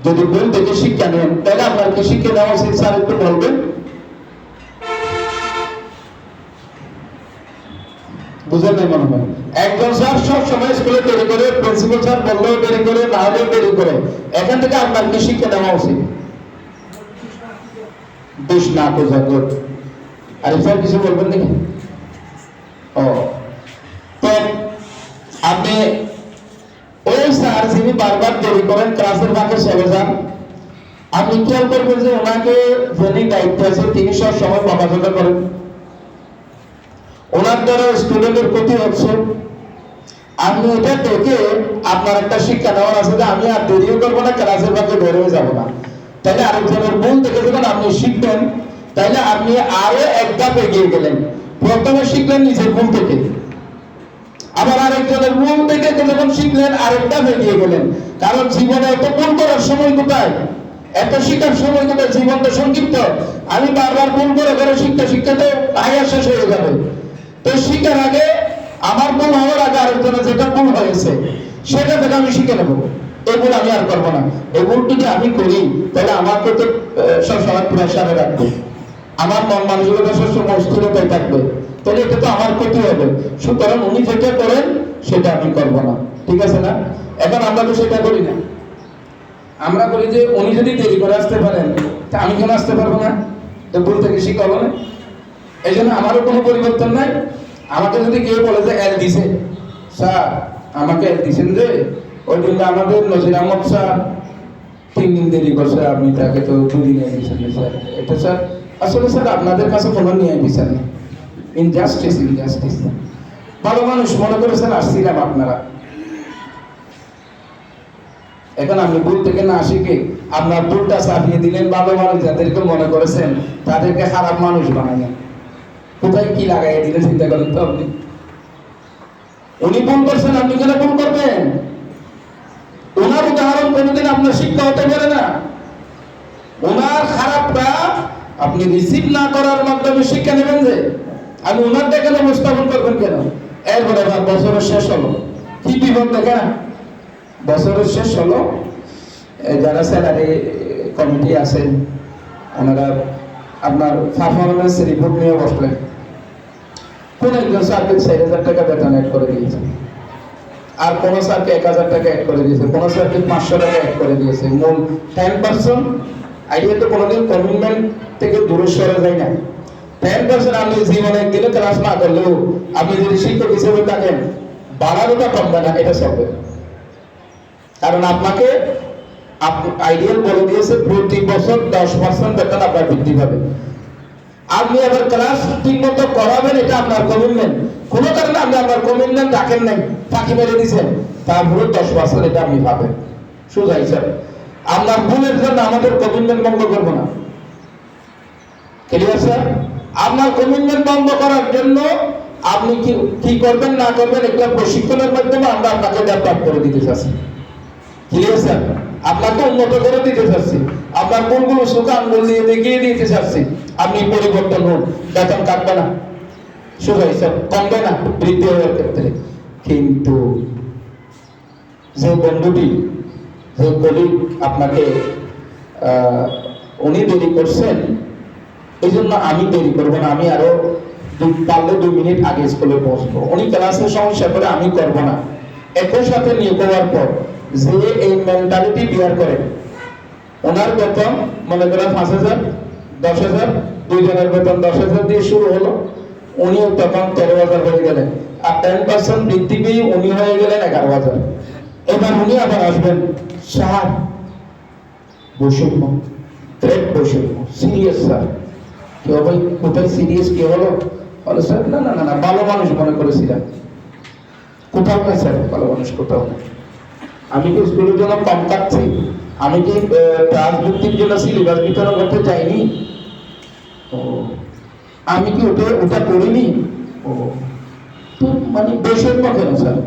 যদি ভুল থেকে শিক্ষা নেন তাহলে আপনার কি শিক্ষা নেওয়া উচিত স্যার একটু বলবেন? বুঝেন নাই মনে হয়? একজন স্যার সব সময় স্কুলে দেরি করে, প্রিন্সিপাল স্যার বললেও দেরি করে, না হলেও দেরি করে। এখান থেকে আপনার কি শিক্ষা নেওয়া উচিত? দোষ না খোঁজা গুড। আরে স্যার কিছু বলবেন নাকি? ও তো আপনি ওই স্যার যিনি বারবার দেরি করেন, ক্লাসের ফাঁকে চলে যান, আপনি খেয়াল করবেন যে ওনাকে যিনি দায়িত্ব আছে তিনি সব সময় বকাঝকা করেন, ওনার দ্বারা স্টুডেন্টের ক্ষতি হচ্ছে। আপনি এটা দেখে আপনার একটা শিক্ষা নেওয়ার আছে যে আমি আর দেরিও করবো না, ক্লাসের ফাঁকে বের হয়ে যাবো না। তাইলে আরেকজনের ভুল দেখে যখন আপনি শিখবেন, তাইলে আপনি আরো এক ধাপ এগিয়ে গেলেন। প্রথমে শিখলেন নিজের ভুল থেকে, আবার আরেকজনের ভুল থেকে যখন শিখলেন আরেক ধাপ এগিয়ে গেলেন। কারণ জীবনে এত ভুল করার সময় কোথায়, এত শিখার সময় কোথায়? জীবন তো সংক্ষিপ্ত। আমি বারবার ভুল করে শিখতে শিখতে তো হায়ার শেষ হয়ে যাবে। তো শিখার আগে, আমার ভুল হওয়ার আগে আরেকজনের যেটা ভুল হয়েছে সেটা থেকে আমি শিখে নেবো। এই ভুল আমি আর করবো না। এই ভুল যদি আমি করি তাহলে আমাকে তো সবসময় প্রেশারে রাখবো, আমার মন মানসিকতা সবসময় অস্থিরতায় থাকবে, তাহলে এটা তো আমার ক্ষতি হবে। সুতরাং উনি যেটা করেন সেটা আমি করবো না। ঠিক আছে না? এখন আমরা তো সেটা করি না। আমরা করি যে উনি যদি দেরি করে আসতে পারেন তা আমি কেন আসতে পারবো না? তো ভুল থেকে শিখা হবে না। এই জন্য আমারও কোনো পরিবর্তন নাই। আমাকে যদি কেউ বলে যে এল দিছে স্যার, আমাকে এল দিছেন যে ওই দিন আমাদের নজির আহমদ স্যার 3 দিন দেরি করছে, আপনি তাকে তো 2 দিন দিয়েছেন স্যার। এটা স্যার আসলে স্যার আপনাদের কাছে কোনো নিয়ে বিচার নেই। Injustice, injustice. ভালো মানুষ মনে করেছেন আসছিলাম আপনারা। এখন আপনি ভুল থেকে না শিখে আপনার ভুলটা চাপিয়ে দিলেন, ভালো মানুষ যাদেরকে মনে করেছেন তাদেরকে খারাপ মানুষ বানালেন। কোথায় কি লাগাই দিলেন চিন্তা করেন তো আপনি। উনি ভুল করছেন, আপনি কেন ভুল করবেন? ওনার উদাহরণ কোনোদিন আপনার শিক্ষা হতে পারে না। ওনার খারাপটা আপনি রিসিভ না করার মাধ্যমে শিক্ষা নেবেন যে আমি ওনারটা কেন উপস্থাপন করবেন কেন? এরপরে বছরের শেষ হলো, কি বিপদ দেখে না? বছরের শেষ হলো, যারা স্যালারি কমিটি আছেন ওনারা আপনার পারফরমেন্স রিপোর্ট নিয়ে বসলেন। কোন একজন স্যারকে 4,000 টাকা বেতন অ্যাড করে দিয়েছে, আর কোন স্যারকে 1,000 টাকা অ্যাড করে দিয়েছে, কোন স্যারকে 500 টাকা অ্যাড করে দিয়েছে। মূল 10% আইডিয়া তো কোনোদিন কমিটমেন্ট থেকে দূরে সরে যায় না। 10% আপনি জীবনে একদিনে ক্লাস না করলেও আপনি যদি শিক্ষক হিসেবে থাকেন, বাড়ানোটা কমবে না, এটা চলবে। কারণ আপনাকে আইডিয়াল বলে দিয়েছে প্রতি বছর 10% বেতন আপনার বৃদ্ধি পাবে। আপনি আবার ক্লাস ঠিক মতো করাবেন, এটা আপনার কমিটমেন্ট। কোনো কারণে আপনি আপনার কমিটমেন্ট রাখেন নাই, ফাঁকি মেরে দিয়েছেন, তারপরে 10% এটা আপনি পাবেন। সোজা হিসাবে আপনার ভুলের জন্য আমাদের কমিটমেন্ট বন্ধ করবো না। Clear sir? আপনার কমিটমেন্ট বন্ধ করার জন্য আপনি কি করবেন না করবেন একটা প্রশিক্ষণের মাধ্যমে আমরা আপনাকে ডেভেলপ করে দিতে চাচ্ছি। Clear sir? আপনাকে উন্নত করে দিতে চাচ্ছি, আপনার কোনগুলো সুখ আঙ্গুল দিয়ে দেখিয়ে দিতে চাচ্ছি। আপনি পরিবর্তন হন, বেতন কাটবে না, সোজা হিসাব কমবে না বৃদ্ধি হওয়ার ক্ষেত্রে। কিন্তু যে বন্ধুটি, যে কলিগ আপনাকে উনি দেরি করছেন, এই জন্য আমি দেরি করবো না, আমি আরো পারলে 2 মিনিট আগে স্কুলে পৌঁছবো। উনি ক্লাসের সমস্যা করে আমি করবো না। একই সাথে নিয়োগ হওয়ার পর যে এই মেন্টালিটি বিয়ার করে, ওনার বেতন মনে করেন 5,000, 10,000, 2 জনের বেতন 10,000 দিয়ে শুরু হলো, উনিও তখন 13,000 হয়ে গেলেন। আর 10% বৃদ্ধি পেয়ে উনি হয়ে গেলেন 11,000। এবার উনি আবার আসবেন, স্যার বৈষম্য, গ্রেট বৈষম্য, সিরিয়াস স্যার। কেউ ভাই কোথায় সিরিয়াস কি হলো? বলে স্যার না না না না, ভালো মানুষ মনে করেছিলাম। কোথাও নেই স্যার ভালো মানুষ, কোথাও নেই। আমি কি স্কুলের জন্য কম কাটছি? আমি কি রাজনীতির জন্য সিলেবাস বিতরণ করতে চাইনি? ও, আমি কি ওটা করিনি? ও, তো মানে বৈষম্য কেন স্যার?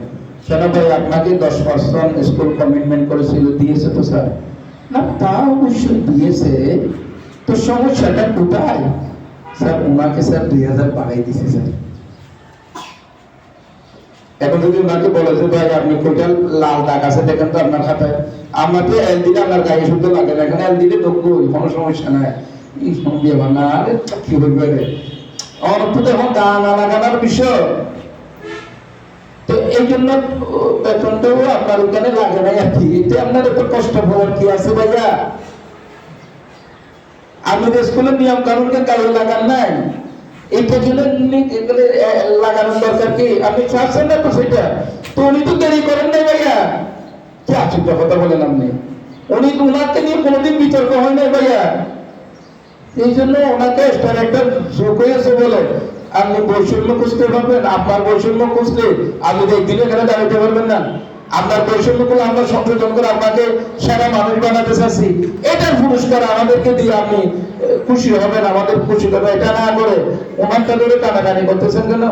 কেন ভাই আপনাকে 10% স্কুল কমিটমেন্ট করেছিল, দিয়েছে তো স্যার? না তা অবশ্যই দিয়েছে, তো সমস্যাটা কোথায়? স্যার ওনাকে স্যার 2,000 বাড়াই দিছে স্যার। এখন যদি ওনাকে বলে যে ভাই আপনি কোটাল লাল দাগ আছে দেখেন তো আপনার খাতায়, আমরা তো এল দিলে আপনার গায়ে শুদ্ধ লাগে না, এখানে এল দিলে যোগ্য, কোনো সমস্যা নাই। এই সঙ্গে না আরে কি বলবে রে, আমার তো এখন গান লাগানোর বিষয়, তো এই জন্য বেতনটাও আপনার ওখানে লাগে নাই আর কি। এতে আপনার এত কষ্ট হওয়ার কি আছে ভাইয়া? আমাদের স্কুলের নিয়ম কানুনকে কাজে লাগান নাই, এইটা জন্য লাগানোর দরকার কি? আপনি চাচ্ছেন না তো সেটা, তো উনি তো দেরি করেন নাই ভাইয়া। কি আশ্চর্য কথা বলেন আপনি? উনি ওনাকে নিয়ে কোনোদিন বিতর্ক হয় নাই ভাইয়া। এই জন্য ওনাকে একটা যোগ হয়েছে বলে আপনি বৈষম্য খুঁজতে পারবেন। আপনার বৈষম্য খুঁজলে আপনি একদিন এখানে দাঁড়াতে পারবেন না। আপনার বৈষম্য গুলো আমরা সংশোধন করে আপনাকে সেরা মানুষ বানাতে চাচ্ছি, এটার পুরস্কার আমাদেরকে দিয়ে আপনি খুশি হবেন, আমাদের খুশি করবেন। এটা না করে ওনারটা ধরে টানাটানি করতেছেন কেন?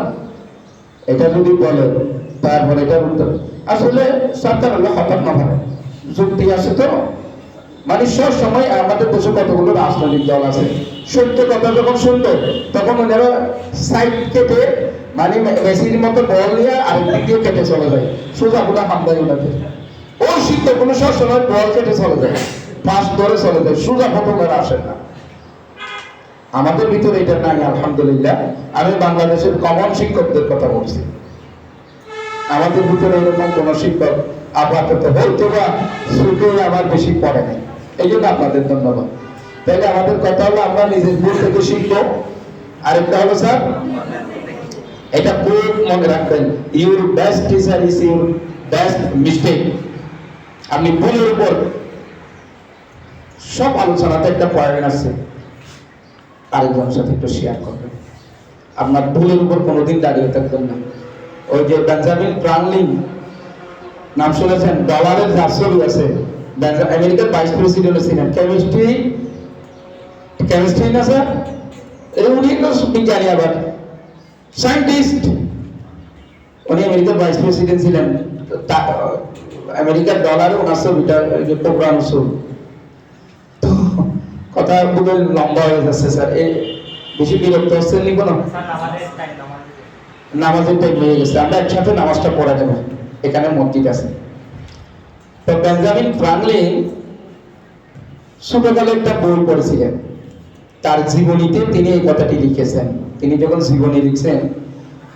এটা যদি বলেন তারপরে এটার উত্তর আসলে সরকার হলো হঠাৎ না ভাবে যুক্তি আছে তো। মানে সব সময় আমাদের দেশে কতগুলো রাজনৈতিক দল আছে, সত্য কথা যখন শুনতো তখন ওনারা সাইড কেটে মানে মেসির মতো বল নিয়ে আরেকদিক দিয়ে কেটে চলে যায়, সোজা গুলা হামদাই ওনাদের। ওই শিক্ষকগুলো সব সময় বল কেটে চলে যায়, পাশ ধরে চলে যায়, সোজা পথে ওনারা আসেন না। আমাদের ভিতরে এটা নাই আলহামদুলিল্লাহ। আমি বাংলাদেশের কমন শিক্ষকদের কথা বলছি, আমাদের ভিতরে এরকম কোন শিক্ষক আপাতত হয়তো বা সুখে আমার বেশি পড়ে নাই, এই জন্য আপনাদের ধন্যবাদ। তাহলে আমাদের কথা হলো আমরা নিজের ভুল থেকে শিখবো। আরেকটা হলো স্যার, এটা খুব মনে রাখবেন, your best teacher is your best mistake. আপনি ভুলের উপর সব আলোচনাতে একটা পয়েন্ট আছে, আরেকজনের সাথে একটু শেয়ার করবেন। আপনার ভুলের উপর কোনোদিন দাঁড়িয়ে থাকবেন না। ওই যে বেঞ্জামিন ফ্রাঙ্কলিন নাম শুনেছেন? ডলারের যার ছবি আছে, আমেরিকার ভাইস প্রেসিডেন্ট ছিলেন, কেমিস্ট্রি না স্যার? উনি একটা বিজ্ঞানী, আবার সায়েন্টিস্ট। উনি আমেরিকার ভাইস প্রেসিডেন্ট ছিলেন, আমেরিকার ডলারে ওনার ছবিটা প্রোগ্রাম ছবি। তো কথা খুবই লম্বা হয়ে যাচ্ছে স্যার, এই বেশি বিরক্ত হচ্ছেন নি কোনো? নামাজের টাইম হয়ে গেছে, আমরা একসাথে নামাজটা পড়া দেবো, এখানে মসজিদ আছে। তো বেঞ্জামিন ফ্রাঙ্কলিন ছোটকালে একটা বই পড়েছিলেন, তার জীবনীতে তিনি এই কথাটি লিখেছেন। তিনি যখন জীবনী লিখছেন,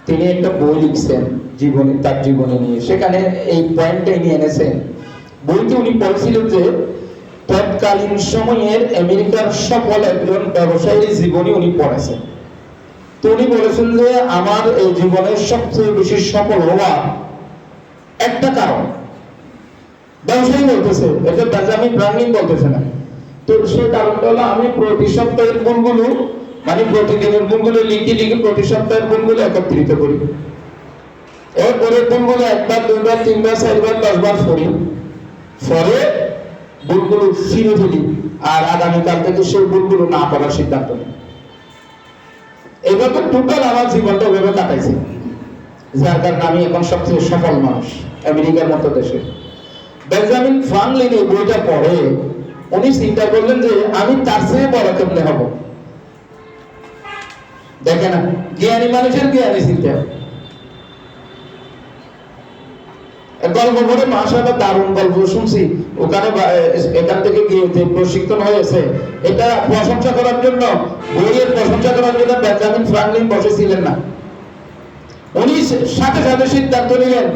তিনি একটা বই লিখছেন জীবনী, তার জীবনী নিয়ে, সেখানে এই পয়েন্টটাই নিয়ে এনেছেন। বইতে উনি বলেছিলেন যে তৎকালীন সময়ের আমেরিকার সফল একজন ব্যবসায়ীর জীবনী উনি পড়েছেন। তো উনি বলেছেন যে আমার এই জীবনের সবচেয়ে বেশি সফল হওয়া একটা কারণ, ব্যবসায়ী বলতেছে, এটা বেঞ্জামিন ফ্রাঙ্কলিন বলতেছে না। তো সেই কারণটা হলো আমি প্রতি সপ্তাহের গুণগুলো, মানে প্রতিদিনের গুণগুলো লিখে প্রতি সপ্তাহের গুণগুলো একত্রিত করি। এরপরে গুণগুলো 1 বার 2 বার 3 বার 4 বার 10 বার পড়ি, পরে গুণগুলো ছিঁড়ে ফেলি, আর আগামীকাল থেকে সেই গুণগুলো না পড়ার সিদ্ধান্ত নিই। এইভাবে টোটাল আমার জীবনটা ওইভাবে কাটাইছি, যার কারণে আমি এখন সবচেয়ে সফল মানুষ আমেরিকার মতো দেশে। বেঞ্জামিন ফ্রাঙ্কলিন এই বইটা পড়ে উনি চিন্তা করলেন যে আমি তার চেয়ে বড় কেমনে হব। দেখে না, জ্ঞানী মানুষের জ্ঞানী চিন্তা। গল্প পড়ে মাশাআল্লাহ দারুণ গল্প শুনছি ওখানে এখান থেকে গিয়ে যে প্রশিক্ষণ হয়েছে এটা প্রশংসা করার জন্য, বইয়ের প্রশংসা করার জন্য বেঞ্জামিন ফ্রাঙ্কলিন বসেছিলেন না, উনি সাথে সাথে সিদ্ধান্ত নিলেন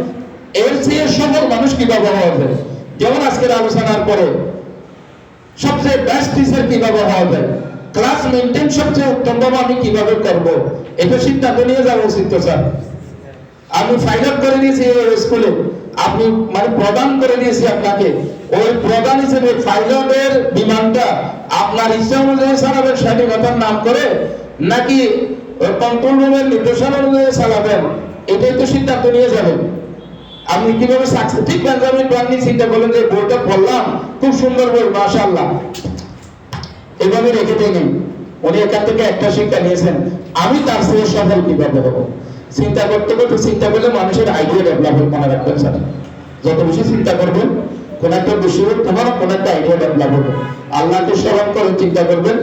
এর চেয়ে সফল মানুষ কিভাবে হওয়া যায়। যেমন আজকের আলোচনার পরে সবচেয়ে বেস্ট টিচার কিভাবে হওয়া যায়, ক্লাস মেইনটেইন সবচেয়ে উত্তম ভাবে আমি কিভাবে করব, এটা সিদ্ধান্ত নিয়ে যাওয়া উচিত। তো স্যার আমি ফাইল আপ করে দিয়েছি স্কুলে, আপনি মানে প্রদান করে দিয়েছি আপনাকে, ওই প্রদান হিসেবে ফাইলের বিমানটা আপনার ইচ্ছা অনুযায়ী চালাবেন স্বাধীনতার নাম করে, নাকি কন্ট্রোল রুমের নির্দেশন অনুযায়ী চালাবেন, এটাই তো সিদ্ধান্ত নিয়ে যাবেন। আপনি কিভাবে সাকসেস, ঠিক বেঞ্জামিন ফ্রাঙ্কলিন চিন্তা করলেন যে বইটা পড়লাম খুব সুন্দর বই মাশাআল্লাহ, এভাবে রেখে দেয়নি, উনি এখান থেকে একটা শিক্ষা নিয়েছেন আমি তার চেয়ে সফল কিভাবে হবো। চিন্তা করতে করতে চিন্তা করলে মানুষের আইডিয়া ডেভেলপ হয়, মনে রাখবেন স্যার, যত বেশি চিন্তা করবেন কোন একটা বিষয় তোমার কোন একটা আইডিয়া ডেভেলপ হবে, আল্লাহকে স্মরণ করে চিন্তা করবেন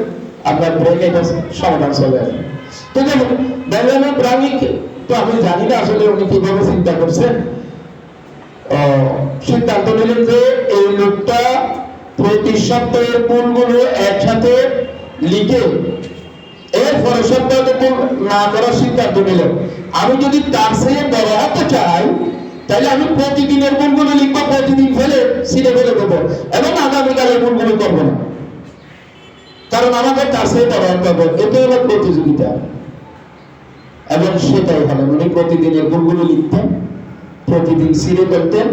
আপনার ব্রেনে এটা সমাধান চলে আসবে। তো দেখুন বেঞ্জামিন ফ্রাঙ্কলিন তো আমি জানি না আসলে উনি কিভাবে চিন্তা করছেন, সিদ্ধান্ত নিলেন যে এই লোকটা প্রতি সপ্তাহের ভুলগুলো একসাথে লিখে এর পরের সপ্তাহে না করার সিদ্ধান্ত নিলেন। আমি যদি তার চেয়ে বড় হতে চাই তাহলে আমি প্রতিদিনের ভুলগুলো লিখবো, প্রতিদিন ফেলে ছিঁড়ে ফেলে দেবো এবং আগামীকালের ভুলগুলো করবো না, কারণ আমাদের তার চেয়ে বড় হতে হবে, এটা হলো প্রতিযোগিতা। এবং সেটাই হলো উনি প্রতিদিনের ভুলগুলো লিখতেন, প্রতিদিন ছিঁড়ে ফেলতেন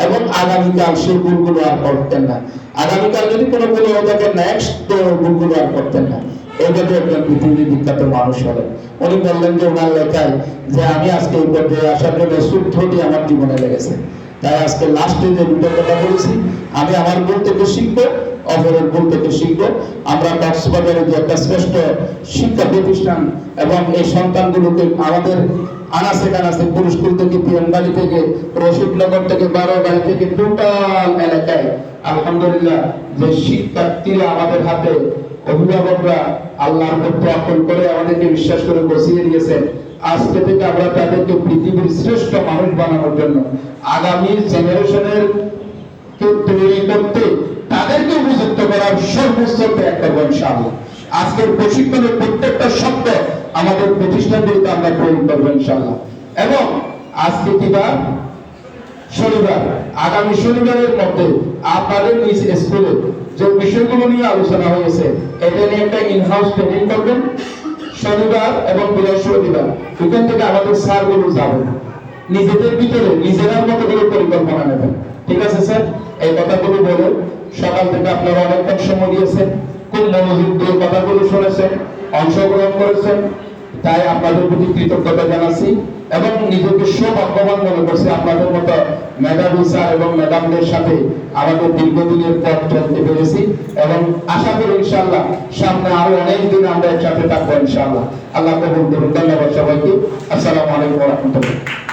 এবং আগামীকাল সেই ভুলগুলো আর করতেন না। আগামীকাল যদি কোনো ভুল হয়ে থাকে নেক্সট ভুলগুলো আর করতেন না। এইভাবে একজন পৃথিবীর বিখ্যাত মানুষ হলেন। উনি বললেন যে ওনার লেখায় যে আমি আজকে এই পর্যায়ে আসার জন্য শুদ্ধটি আমার জীবনে লেগেছে, তাই আজকে লাস্টে যে দুটো কথা বলেছি, আমি আমার ভুল থেকে শিখবো, অপরের ভুল থেকে শিখবো। আমরা কক্সবাজারে যে একটা শ্রেষ্ঠ শিক্ষা প্রতিষ্ঠান এবং এই সন্তানগুলোকে আমাদের আনাসে কানাসে পুরস্কুল থেকে, পিয়নবাড়ি থেকে, রশিদনগর থেকে, বারোবাড়ি থেকে টোটাল এলাকায় আলহামদুলিল্লাহ যে শিক্ষার্থীরা আমাদের হাতে, অভিভাবকরা আল্লাহর প্রতি আকল করে আমাদেরকে বিশ্বাস করে বসিয়ে দিয়েছেন, আজকে থেকে আমরা তাদেরকে পৃথিবীর শ্রেষ্ঠ মানুষ বানানোর জন্য আগামী জেনারেশনের কে তৈরি করতে তাদেরকে উপযুক্ত করার সর্বোচ্চ ত্যাগ করবো ইনশাআল্লাহ। আজকের প্রশিক্ষণের প্রত্যেকটা শব্দ আমাদের প্রতিষ্ঠানগুলিতে আমরা প্রয়োগ করবো ইনশাআল্লাহ। এবং আজকে কিবার শনিবার, আগামী শনিবারের মধ্যে আপনাদের নিজ স্কুলে যে বিষয়গুলো নিয়ে আলোচনা হয়েছে এটা নিয়ে একটা ইনহাউস ট্রেনিং করবেন শনিবার এবং বৃহস্পতিবার। ওখান থেকে আমাদের স্যারগুলো যাবেন, নিজেদের ভিতরে নিজেদের মতো করে পরিকল্পনা নেবেন। ঠিক আছে স্যার, এই কথাগুলো বলে সকাল থেকে আপনারা অনেকক্ষণ সময় দিয়েছেন, খুব মনোযোগ দিয়ে কথাগুলো শুনেছেন, অংশগ্রহণ করেছেন, তাই আপনাদের প্রতি কৃতজ্ঞতা জানাচ্ছি এবং নিজেকে সৌভাগ্যবান মনে করছি আপনাদের মতো মেধাবী স্যার এবং ম্যাডামদের সাথে আমাদের দীর্ঘদিনের পথ চলতে পেরেছি এবং আশা করি ইনশাআল্লাহ সামনে আরো অনেক দিন আমরা একসাথে থাকবো ইনশাআল্লাহ। আল্লাহ কবুল করুন। ধন্যবাদ সবাইকে। আসসালামু আলাইকুম ওয়া রাহমাতুল্লাহ।